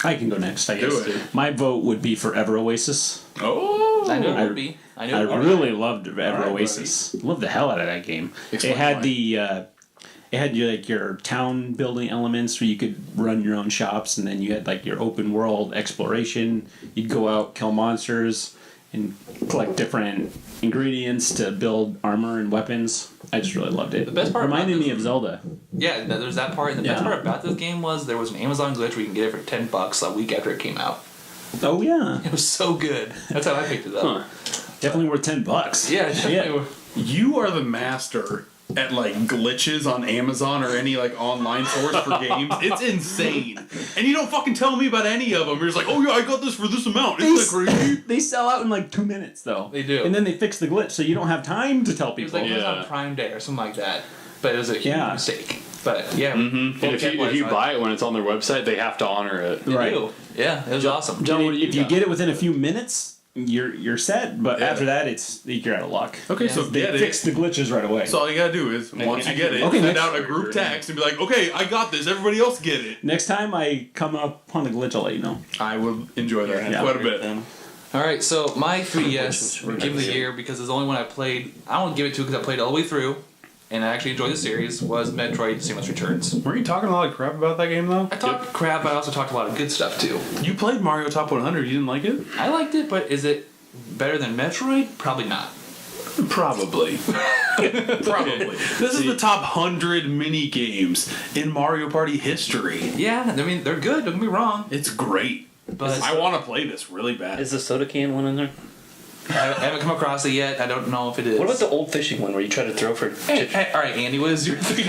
Speaker 3: I can go next, I guess.
Speaker 4: Do it.
Speaker 3: My vote would be for Ever Oasis.
Speaker 4: Oh,
Speaker 2: I know
Speaker 3: I-
Speaker 2: it would be. I know
Speaker 3: I
Speaker 2: it would be.
Speaker 3: really loved Ever
Speaker 4: Alright,
Speaker 3: Oasis. Loved the hell out of that game.
Speaker 4: Explain
Speaker 3: it had
Speaker 4: why.
Speaker 3: it had your town building elements where you could run your own shops, and then you had like your open world exploration. You'd go out, kill monsters, and collect different ingredients to build armor and weapons. I just really loved it.
Speaker 2: The best part
Speaker 3: reminded
Speaker 2: about
Speaker 3: me
Speaker 2: this-
Speaker 3: of Zelda.
Speaker 2: Yeah, there's that part. And the best
Speaker 3: Yeah.
Speaker 2: part about this game was there was an Amazon glitch where you can get it for $10 a week after it came out.
Speaker 3: Oh yeah,
Speaker 2: It was so good. That's how I picked it up.
Speaker 5: Huh.
Speaker 3: definitely worth $10.
Speaker 2: Yeah, definitely.
Speaker 4: you are the master at like glitches on Amazon or any like online source for games. It's insane, and you don't fucking tell me about any of them. You're just like, oh yeah, I got this for this amount. Isn't that crazy?
Speaker 3: They sell out in like 2 minutes though.
Speaker 2: They do.
Speaker 3: and then they fix the glitch, so you don't have time to tell
Speaker 2: It was
Speaker 3: people.
Speaker 2: like it was
Speaker 5: Yeah.
Speaker 2: on Prime Day or something like that. But it was a huge
Speaker 3: Yeah.
Speaker 2: mistake. But yeah,
Speaker 5: And if you buy it when it's on their website, they have to honor it.
Speaker 2: they
Speaker 3: Right.
Speaker 2: do. Yeah, it was awesome.
Speaker 5: John, what do you
Speaker 3: if you
Speaker 5: got?
Speaker 3: get it within a few minutes, you're set. But
Speaker 4: Yeah.
Speaker 3: after that, you're out of luck.
Speaker 4: Okay,
Speaker 2: Yeah.
Speaker 4: so
Speaker 3: They
Speaker 4: get
Speaker 3: fix
Speaker 4: it.
Speaker 3: the glitches right away.
Speaker 4: So all you gotta do is once you get it,
Speaker 3: Okay,
Speaker 4: send
Speaker 3: next-
Speaker 4: out a group text and be like, okay, I got this. Everybody else get it.
Speaker 3: Next time I come up on a glitch, I'll let you know.
Speaker 4: I would enjoy that
Speaker 3: Yeah.
Speaker 4: quite a bit.
Speaker 2: All right, so my 3DS Game of the Year, because it's the only one I played. I won't give it to because I played it all the way through, and I actually enjoyed the series. Was Metroid: Samus Returns.
Speaker 4: Were you talking a lot of crap about that game though?
Speaker 2: I talked crap, but I also talked a lot of good stuff too.
Speaker 4: You played Mario Top 100. You didn't like it?
Speaker 2: I liked it, but is it better than Metroid? Probably not.
Speaker 4: Probably. Probably. This is the top 100 mini games in Mario Party history.
Speaker 2: Yeah, I mean they're good. Don't get me wrong,
Speaker 4: It's great.
Speaker 2: but
Speaker 4: I want to play this really bad.
Speaker 1: Is the soda can one in there?
Speaker 2: I haven't come across it yet. I don't know if it is.
Speaker 1: What about the old fishing one where you try to throw for chips?
Speaker 2: Hey, all right, Andy, what is your thing?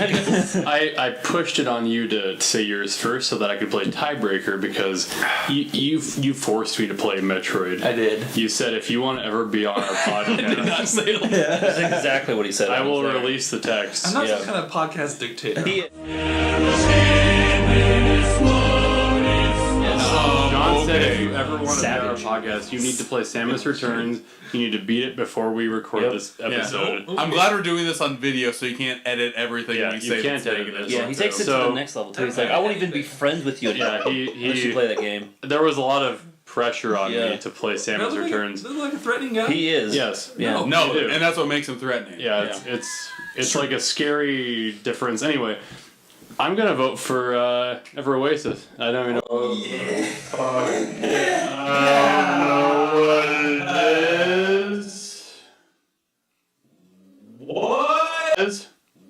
Speaker 5: I pushed it on you to say yours first so that I could play tiebreaker because you forced me to play Metroid.
Speaker 2: I did.
Speaker 5: You said if you want to ever be on our
Speaker 2: I did
Speaker 5: podcast,
Speaker 2: not say that.
Speaker 1: That's exactly what he said.
Speaker 5: I will
Speaker 1: was there.
Speaker 5: release the text.
Speaker 2: I'm not
Speaker 1: Yeah.
Speaker 2: some kind of podcast dictator.
Speaker 5: John said if
Speaker 4: okay.
Speaker 5: you ever want to be on our
Speaker 1: Savage.
Speaker 5: podcast, you need to play Samus Returns. You need to beat it before we record
Speaker 1: Yep.
Speaker 5: this
Speaker 4: Yeah.
Speaker 5: episode.
Speaker 4: I'm glad we're doing this on video so you can't edit everything
Speaker 5: Yeah,
Speaker 4: we
Speaker 5: you
Speaker 4: say.
Speaker 5: can't
Speaker 4: that's
Speaker 5: edit
Speaker 4: negative.
Speaker 5: this.
Speaker 1: Yeah, he takes it to
Speaker 5: So-
Speaker 1: the next level too. He's like, I won't even be friends with you
Speaker 5: Yeah,
Speaker 1: anymore.
Speaker 5: he
Speaker 1: Unless you play that game.
Speaker 5: there was a lot of pressure on
Speaker 1: Yeah.
Speaker 5: me to play Samus
Speaker 2: Doesn't
Speaker 5: Returns.
Speaker 2: look like a threatening guy.
Speaker 1: He is.
Speaker 5: Yes.
Speaker 1: Yeah.
Speaker 4: No,
Speaker 5: You do.
Speaker 4: and that's what makes him threatening.
Speaker 5: Yeah, it's like a scary difference. Anyway, I'm gonna vote for Oasis. I don't even know.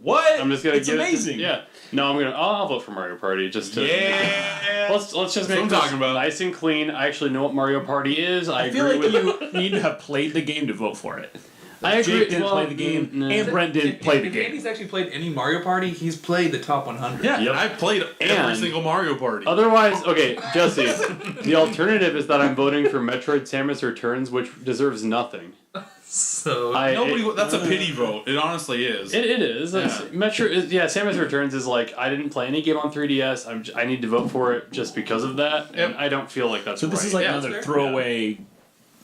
Speaker 4: What?
Speaker 5: I'm just gonna
Speaker 3: It's
Speaker 5: give
Speaker 3: amazing.
Speaker 5: It to, yeah. No, I'll vote for Mario Party just to.
Speaker 4: Yeah.
Speaker 5: Let's just
Speaker 4: That's
Speaker 5: make
Speaker 4: what I'm
Speaker 5: this
Speaker 4: talking about.
Speaker 5: nice and clean. I actually know what Mario Party is. I
Speaker 3: I feel
Speaker 5: agree
Speaker 3: like
Speaker 5: with
Speaker 3: you need to have played the game to vote for it.
Speaker 5: I agree.
Speaker 3: Jake didn't
Speaker 5: well,
Speaker 3: play the game,
Speaker 5: no.
Speaker 3: and Brent didn't play the
Speaker 2: If
Speaker 3: game.
Speaker 2: Andy's actually played any Mario Party, he's played the top 100.
Speaker 4: Yeah,
Speaker 5: Yep.
Speaker 4: and I've played every
Speaker 5: And-
Speaker 4: single Mario Party.
Speaker 5: Otherwise, okay, Jesse. The alternative is that I'm voting for Metroid: Samus Returns, which deserves nothing.
Speaker 2: So
Speaker 4: That's a pity vote. It honestly is.
Speaker 5: It is. It's,
Speaker 4: Yeah.
Speaker 5: Samus Returns is like I didn't play any game on 3DS. I need to vote for it just because of that, and
Speaker 4: Yep.
Speaker 5: I don't feel like that's
Speaker 3: So this
Speaker 5: right.
Speaker 3: is like
Speaker 4: Yeah,
Speaker 3: another
Speaker 2: that's fair.
Speaker 3: throwaway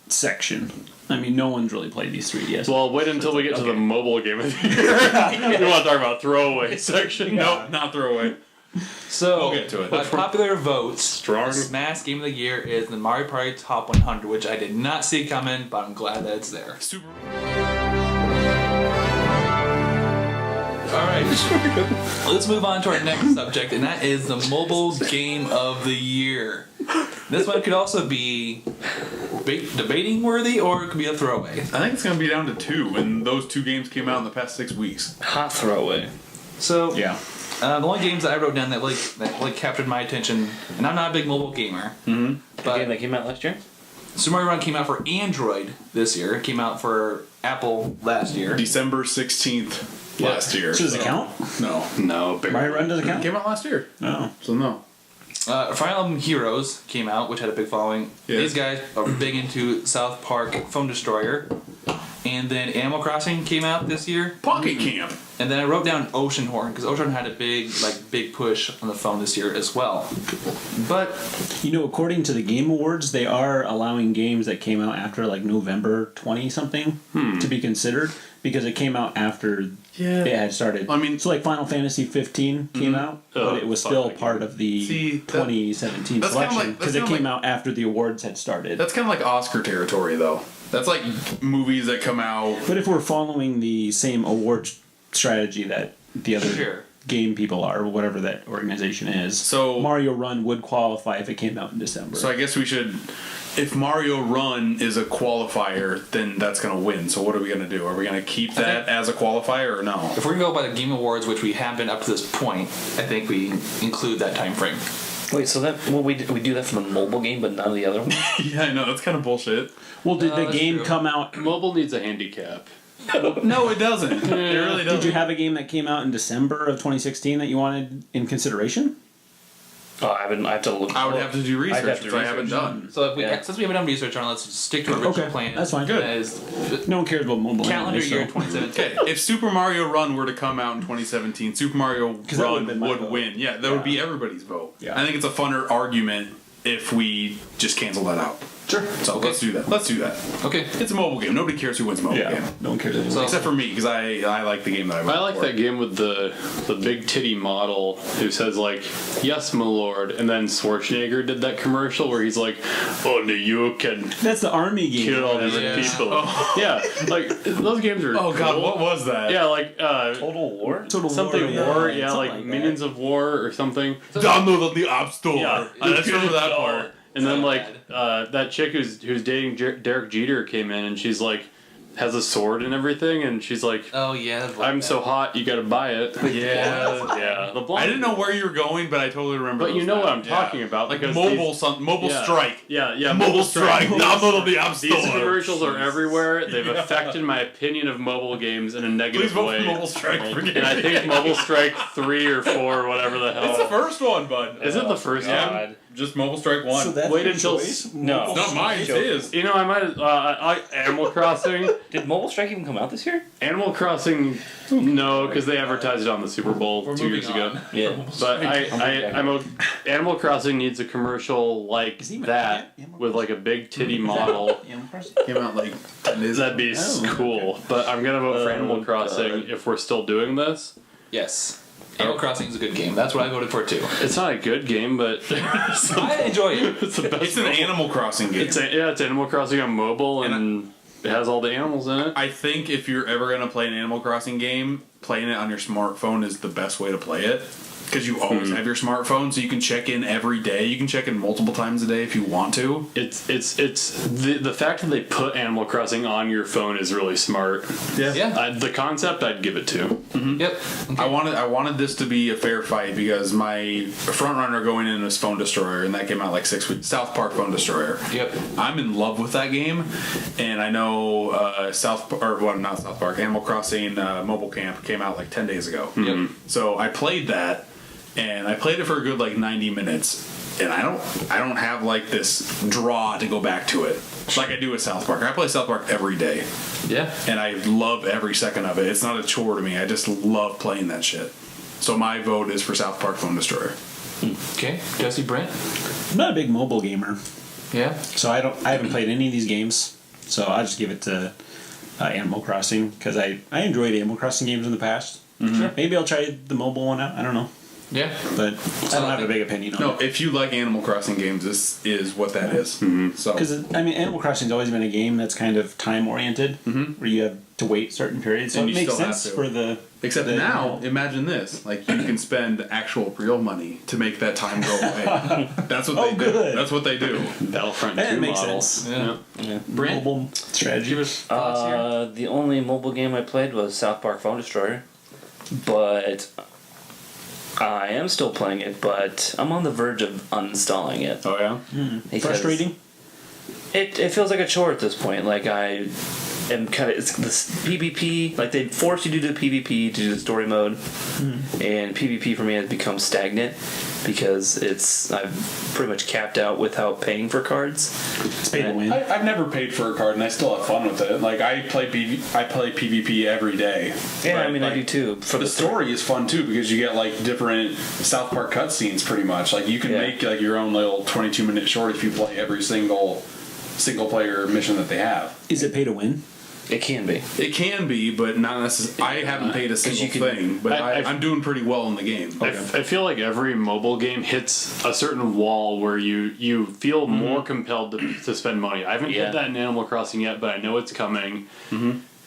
Speaker 3: section. I mean, no one's really played these 3DS.
Speaker 5: Well, wait until we get to the
Speaker 3: Okay.
Speaker 5: mobile game of the year. You want to talk about throwaway section?
Speaker 4: Nope, not throwaway.
Speaker 2: So,
Speaker 4: We'll get to it.
Speaker 2: by popular votes,
Speaker 5: Strong.
Speaker 2: the SMAS Game of the Year is the Mario Party Top 100, which I did not see coming, but I'm glad that it's there.
Speaker 4: Super.
Speaker 2: Alright, let's move on to our next subject, and that is the Mobile Game of the Year. This one could also be debating worthy, or it could be a throwaway.
Speaker 4: I think it's gonna be down to 2, and those 2 games came out in the past 6 weeks.
Speaker 1: Hot throwaway.
Speaker 2: So,
Speaker 3: yeah.
Speaker 2: the only games that I wrote down that captured my attention, and I'm not a big mobile gamer,
Speaker 1: The
Speaker 2: but
Speaker 1: game that came out last year?
Speaker 2: Super Mario Run came out for Android this year. It came out for Apple last year.
Speaker 4: December 16th last year.
Speaker 3: So does it count?
Speaker 4: No.
Speaker 5: No, big
Speaker 3: Mario Run doesn't
Speaker 4: It
Speaker 3: count?
Speaker 4: came out last year.
Speaker 3: No.
Speaker 4: So no.
Speaker 2: Fire Emblem Heroes came out, which had a big following.
Speaker 4: Yeah.
Speaker 2: These guys are big into South Park Phone Destroyer. And then Animal Crossing came out this year.
Speaker 4: Pocket Camp.
Speaker 2: And then I wrote down Oceanhorn, because Oceanhorn had a big push on the phone this year as well. But
Speaker 3: You know, according to the Game Awards, they are allowing games that came out after like November 20 something to be considered because it came out after
Speaker 4: Yeah.
Speaker 3: it had started.
Speaker 4: I mean-
Speaker 3: so like Final Fantasy 15 came out,
Speaker 5: Oh,
Speaker 3: but it was
Speaker 5: fuck
Speaker 3: still
Speaker 5: that
Speaker 3: part of the
Speaker 4: See, that-
Speaker 3: 2017
Speaker 4: that's kinda
Speaker 3: selection
Speaker 4: like-
Speaker 3: because
Speaker 4: that's
Speaker 3: it
Speaker 4: kinda
Speaker 3: came
Speaker 4: like-
Speaker 3: out after the awards had started.
Speaker 4: That's kind of like Oscar territory, though. That's like movies that come out.
Speaker 3: But if we're following the same award strategy that the other
Speaker 2: Sure.
Speaker 3: game people are, or whatever that organization is,
Speaker 4: So-
Speaker 3: Mario Run would qualify if it came out in December.
Speaker 4: So I guess we should. If Mario Run is a qualifier, then that's going to win. So what are we going to do? Are we going to keep that as a qualifier or no?
Speaker 2: if we're going to go by the Game Awards, which we have been up to this point, I think we include that time frame.
Speaker 1: Wait, so that we do that for the mobile game, but none of the other ones?
Speaker 4: Yeah, I know. That's kind of bullshit.
Speaker 3: well, did the
Speaker 2: that's
Speaker 3: game
Speaker 2: true.
Speaker 3: come out?
Speaker 5: Mobile needs a handicap.
Speaker 4: No, it doesn't. It really doesn't.
Speaker 3: Did you have a game that came out in December of 2016 that you wanted in consideration?
Speaker 1: Oh, I have to look.
Speaker 4: I would have to do
Speaker 1: I'd have
Speaker 4: research,
Speaker 1: to
Speaker 4: which I haven't
Speaker 1: research.
Speaker 4: done.
Speaker 2: So if we,
Speaker 1: Yeah.
Speaker 2: since we haven't done research on it, let's stick to our original
Speaker 3: Okay,
Speaker 2: plan.
Speaker 3: that's fine.
Speaker 4: Good.
Speaker 2: That is
Speaker 3: No one cares about mobile.
Speaker 2: calendar
Speaker 3: anyway,
Speaker 2: year
Speaker 3: so-
Speaker 2: 2017.
Speaker 4: Okay, if Super Mario Run were to come out in 2017, Super Mario
Speaker 3: that would've
Speaker 4: Run
Speaker 3: been my
Speaker 4: would
Speaker 3: vote.
Speaker 4: win. Yeah, that would be everybody's vote.
Speaker 3: Yeah.
Speaker 4: I think it's a funner argument if we just cancel that out.
Speaker 2: Sure.
Speaker 4: So let's do that. Let's do that.
Speaker 2: Okay.
Speaker 4: It's a mobile game. Nobody cares who wins a mobile
Speaker 3: Yeah,
Speaker 4: game.
Speaker 3: no one cares. Anyway.
Speaker 2: So-
Speaker 4: Except for me, because I like the game that I voted
Speaker 5: I like
Speaker 4: for.
Speaker 5: that game with the big titty model who says like, "Yes, my lord," and then Schwarzenegger did that commercial where he's like, "Only you can
Speaker 3: That's the army game.
Speaker 5: kill all these
Speaker 2: Yeah.
Speaker 5: people." Yeah, like those games are.
Speaker 4: Oh god,
Speaker 5: cool.
Speaker 4: what was that?
Speaker 5: Yeah, like
Speaker 1: Total War?
Speaker 3: Total
Speaker 5: something war. Yeah,
Speaker 3: something
Speaker 5: like
Speaker 3: that.
Speaker 5: Minions of War or something.
Speaker 4: Download on the App Store.
Speaker 5: Yeah.
Speaker 4: I just remember that part.
Speaker 5: And then
Speaker 2: So
Speaker 5: like that chick who's dating Derek Jeter came in and she's like, has a sword and everything, and she's like,
Speaker 2: Oh yeah.
Speaker 5: "I'm so hot, you gotta buy it." Yeah. The blonde.
Speaker 4: I didn't know where you were going, but I totally remember.
Speaker 5: But you
Speaker 4: those
Speaker 5: know what
Speaker 4: now.
Speaker 5: I'm talking about,
Speaker 4: Like
Speaker 5: because
Speaker 4: mobile, mobile
Speaker 5: yeah.
Speaker 4: strike.
Speaker 5: Yeah,
Speaker 4: Mobile strike. Not mobile the app store.
Speaker 5: These commercials are everywhere. They've affected my opinion of mobile games in a
Speaker 4: Please
Speaker 5: negative
Speaker 4: vote
Speaker 5: way.
Speaker 4: for Mobile Strike.
Speaker 5: And I think Mobile Strike 3 or 4 or whatever the hell.
Speaker 4: It's the first one, bud.
Speaker 5: Is it the first one?
Speaker 1: God.
Speaker 4: Just Mobile Strike 1.
Speaker 3: So that's
Speaker 5: Wait
Speaker 3: your
Speaker 5: until
Speaker 3: choice?
Speaker 1: No.
Speaker 4: It's not mine, it's his.
Speaker 5: You know, I might. Animal Crossing.
Speaker 1: Did Mobile Strike even come out this year?
Speaker 5: Animal Crossing, no, because they advertised it on the Super Bowl
Speaker 2: We're
Speaker 5: 2 years
Speaker 2: moving
Speaker 5: ago.
Speaker 2: on.
Speaker 1: Yeah.
Speaker 5: But Animal Crossing needs a commercial like
Speaker 3: Is he mad?
Speaker 5: that
Speaker 3: Animal
Speaker 5: with like a big titty model.
Speaker 3: Animal Crossing?
Speaker 4: Came out like 10 days
Speaker 5: That'd be cool. But I'm gonna vote for Animal
Speaker 1: Oh,
Speaker 5: Crossing
Speaker 1: God.
Speaker 5: if we're still doing this.
Speaker 2: Yes. Animal Crossing is a good game. That's what I voted for too.
Speaker 5: It's not a good game, but
Speaker 2: I enjoy it.
Speaker 5: it's the best.
Speaker 4: It's an Animal Crossing game.
Speaker 5: It's Animal Crossing on mobile, and it has all the animals in it.
Speaker 4: I think if you're ever going to play an Animal Crossing game, playing it on your smartphone is the best way to play it. Because you always have your smartphone, so you can check in every day. You can check in multiple times a day if you want to.
Speaker 5: It's the fact that they put Animal Crossing on your phone is really smart.
Speaker 2: Yeah.
Speaker 5: The concept I'd give it to.
Speaker 2: Yep. Okay.
Speaker 4: I wanted this to be a fair fight because my front runner going in was Phone Destroyer, and that came out like 6 weeks. South Park Phone Destroyer.
Speaker 2: Yep.
Speaker 4: I'm in love with that game, and I know not South Park. Animal Crossing Mobile Camp came out like 10 days ago.
Speaker 2: Yep.
Speaker 4: So I played that, and I played it for a good like 90 minutes, and I don't have like this draw to go back to it like I do with South Park. I play South Park every day,
Speaker 2: Yeah.
Speaker 4: and I love every second of it. It's not a chore to me. I just love playing that shit. So my vote is for South Park Phone Destroyer.
Speaker 2: Okay. Jesse Brent.
Speaker 3: I'm not a big mobile gamer,
Speaker 2: Yeah.
Speaker 3: so I haven't played any of these games. So I just give it to Animal Crossing because I enjoyed Animal Crossing games in the past.
Speaker 2: Sure.
Speaker 3: Maybe I'll try the mobile one out. I don't know,
Speaker 2: Yeah.
Speaker 3: but I don't have a big opinion on
Speaker 4: No,
Speaker 3: it.
Speaker 4: if you like Animal Crossing games, this is what that is. So
Speaker 3: Because I mean, Animal Crossing's always been a game that's kind of time oriented, where you have to wait certain periods. So
Speaker 4: And
Speaker 3: it
Speaker 4: you
Speaker 3: makes
Speaker 4: still have
Speaker 3: sense
Speaker 4: to.
Speaker 3: for the.
Speaker 4: except
Speaker 3: the-
Speaker 4: now, imagine this: like you can spend actual real money to make that time go away. That's what they do.
Speaker 3: good.
Speaker 4: That's what they do.
Speaker 5: Battlefront
Speaker 3: That
Speaker 5: 2
Speaker 3: makes
Speaker 5: model.
Speaker 3: sense.
Speaker 2: Yeah. Brent.
Speaker 3: Mobile strategy.
Speaker 2: Thoughts here?
Speaker 1: The only mobile game I played was South Park Phone Destroyer, but I am still playing it. But I'm on the verge of uninstalling it.
Speaker 4: Oh yeah.
Speaker 1: because
Speaker 3: Frustrating.
Speaker 1: It feels like a chore at this point. Like I am kind of it's this PvP. Like they force you to do the PvP to do the story mode, and PvP for me has become stagnant because I've pretty much capped out without paying for cards.
Speaker 3: It's pay to win.
Speaker 4: I've never paid for a card, and I still have fun with it. Like I play PvP every day.
Speaker 1: Yeah,
Speaker 4: But,
Speaker 1: I mean I
Speaker 4: like,
Speaker 1: do too. For
Speaker 4: The story is fun too because you get like different South Park cutscenes. Pretty much, like you can
Speaker 1: Yeah.
Speaker 4: make like your own little 22-minute short if you play every single player mission that they have.
Speaker 3: Is it pay to win?
Speaker 1: It can be.
Speaker 4: It can be, but not necessarily. I haven't paid a single
Speaker 1: you can-
Speaker 4: thing, but
Speaker 5: I've-
Speaker 4: I'm doing pretty well in the game.
Speaker 5: I feel like every mobile game hits a certain wall where you feel more compelled to spend money. I haven't
Speaker 1: Yeah.
Speaker 5: hit that in Animal Crossing yet, but I know it's coming.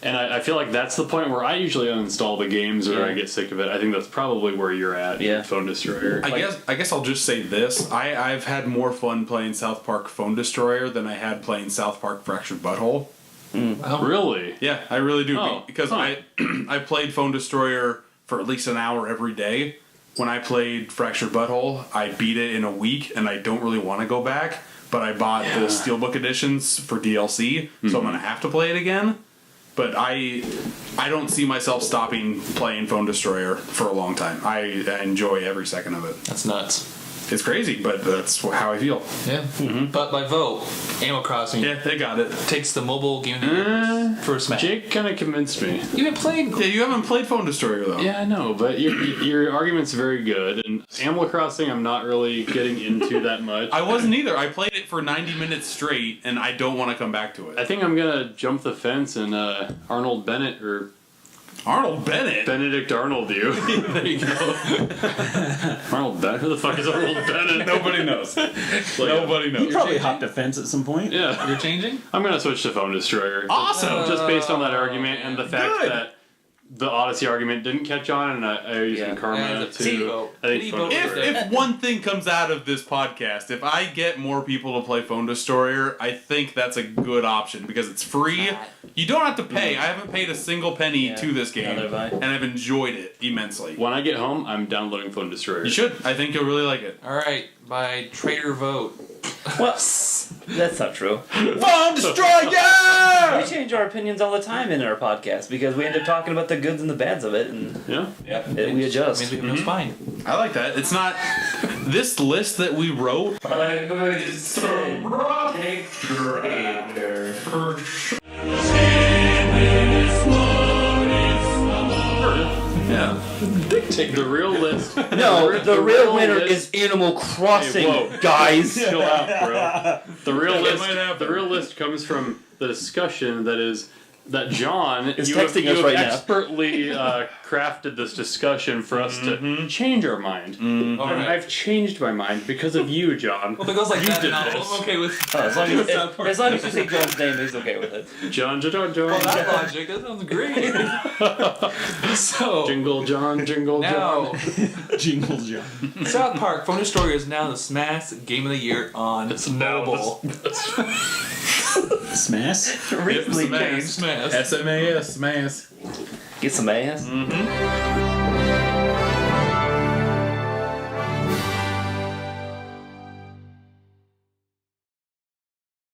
Speaker 5: And I feel like that's the point where I usually uninstall the games or
Speaker 1: Yeah.
Speaker 5: I get sick of it. I think that's probably where you're at.
Speaker 1: Yeah.
Speaker 5: In Phone Destroyer.
Speaker 4: I guess I'll just say this: I've had more fun playing South Park Phone Destroyer than I had playing South Park Fractured Butthole.
Speaker 5: Really?
Speaker 4: Yeah, I really do
Speaker 5: Oh,
Speaker 4: because
Speaker 5: huh.
Speaker 4: I played Phone Destroyer for at least an hour every day. When I played Fractured Butthole, I beat it in a week, and I don't really want to go back. But I bought the Steelbook editions for DLC, so I'm gonna have to play it again. But I don't see myself stopping playing Phone Destroyer for a long time. I enjoy every second of it.
Speaker 2: That's nuts.
Speaker 4: It's crazy, but that's how I feel.
Speaker 2: Yeah. But by vote, Animal Crossing
Speaker 4: Yeah, they got it.
Speaker 2: takes the mobile game of the year for Smash.
Speaker 5: Jake kind of convinced me.
Speaker 2: You haven't played.
Speaker 4: Yeah, you haven't played Phone Destroyer though.
Speaker 5: Yeah, I know, but your argument's very good. And Animal Crossing, I'm not really getting into that much.
Speaker 4: I wasn't either. I played it for 90 minutes straight, and I don't want to come back to
Speaker 5: I
Speaker 4: it.
Speaker 5: think I'm gonna jump the fence and Arnold Bennett or
Speaker 4: Arnold Bennett.
Speaker 5: Benedict Arnold you.
Speaker 4: There you go.
Speaker 5: Arnold Bennett? Who the fuck is Arnold Bennett?
Speaker 4: Nobody knows. Nobody
Speaker 3: You
Speaker 4: knows.
Speaker 3: probably hopped a fence at some point.
Speaker 5: Yeah.
Speaker 2: You're changing?
Speaker 5: I'm gonna switch to Phone Destroyer.
Speaker 4: Awesome.
Speaker 5: Just based on that argument and the fact
Speaker 4: Good.
Speaker 5: that the Odyssey argument didn't catch on, and I used
Speaker 1: Yeah.
Speaker 5: Karma
Speaker 2: Yeah,
Speaker 5: to.
Speaker 2: pity vote.
Speaker 5: I think
Speaker 2: Pity
Speaker 5: Phone
Speaker 2: vote.
Speaker 5: Destroyer.
Speaker 4: If one thing comes out of this podcast, if I get more people to play Phone Destroyer, I think that's a good option because it's free. You don't have to pay. I haven't paid a single penny
Speaker 1: Yeah,
Speaker 4: to this game,
Speaker 1: neither have I.
Speaker 4: and I've enjoyed it immensely.
Speaker 5: When I get home, I'm downloading Phone Destroyer.
Speaker 4: You should. I think you'll really like it.
Speaker 2: All right, by Trader Vote.
Speaker 1: Well, that's not true.
Speaker 4: Phone Destroyer!
Speaker 1: We change our opinions all the time in our podcast because we end up talking about the goods and the bads of it, and
Speaker 5: Yeah.
Speaker 1: we adjust.
Speaker 2: Means we can spine.
Speaker 4: I like that. It's not this list that we wrote. Yeah.
Speaker 5: The real list.
Speaker 1: No, the real winner
Speaker 5: list-
Speaker 1: is Animal Crossing,
Speaker 5: Hey, whoa.
Speaker 1: guys.
Speaker 5: Chill out, bro. The real
Speaker 4: It
Speaker 5: list.
Speaker 4: might happen.
Speaker 5: The real list comes from the discussion that John
Speaker 1: Is
Speaker 5: you
Speaker 1: texting
Speaker 5: have
Speaker 1: us right now.
Speaker 5: expertly crafted this discussion for us to change our mind. And
Speaker 2: All right.
Speaker 5: I've changed my mind because of you, John.
Speaker 2: Well, if it goes like
Speaker 5: You
Speaker 2: that,
Speaker 5: did
Speaker 2: then
Speaker 5: this.
Speaker 2: I'm okay with.
Speaker 1: As long as you say John's name, he's okay with it.
Speaker 5: John.
Speaker 2: Well, that logic, that sounds great. So
Speaker 5: Jingle John, Jingle
Speaker 2: now,
Speaker 5: John.
Speaker 3: Jingle John.
Speaker 2: South Park Phone Destroyer is now the SMAS Game of the Year on mobile.
Speaker 3: SMAS?
Speaker 1: Recently changed.
Speaker 2: SMAS.
Speaker 4: SMAS, SMAS.
Speaker 1: Get some ass.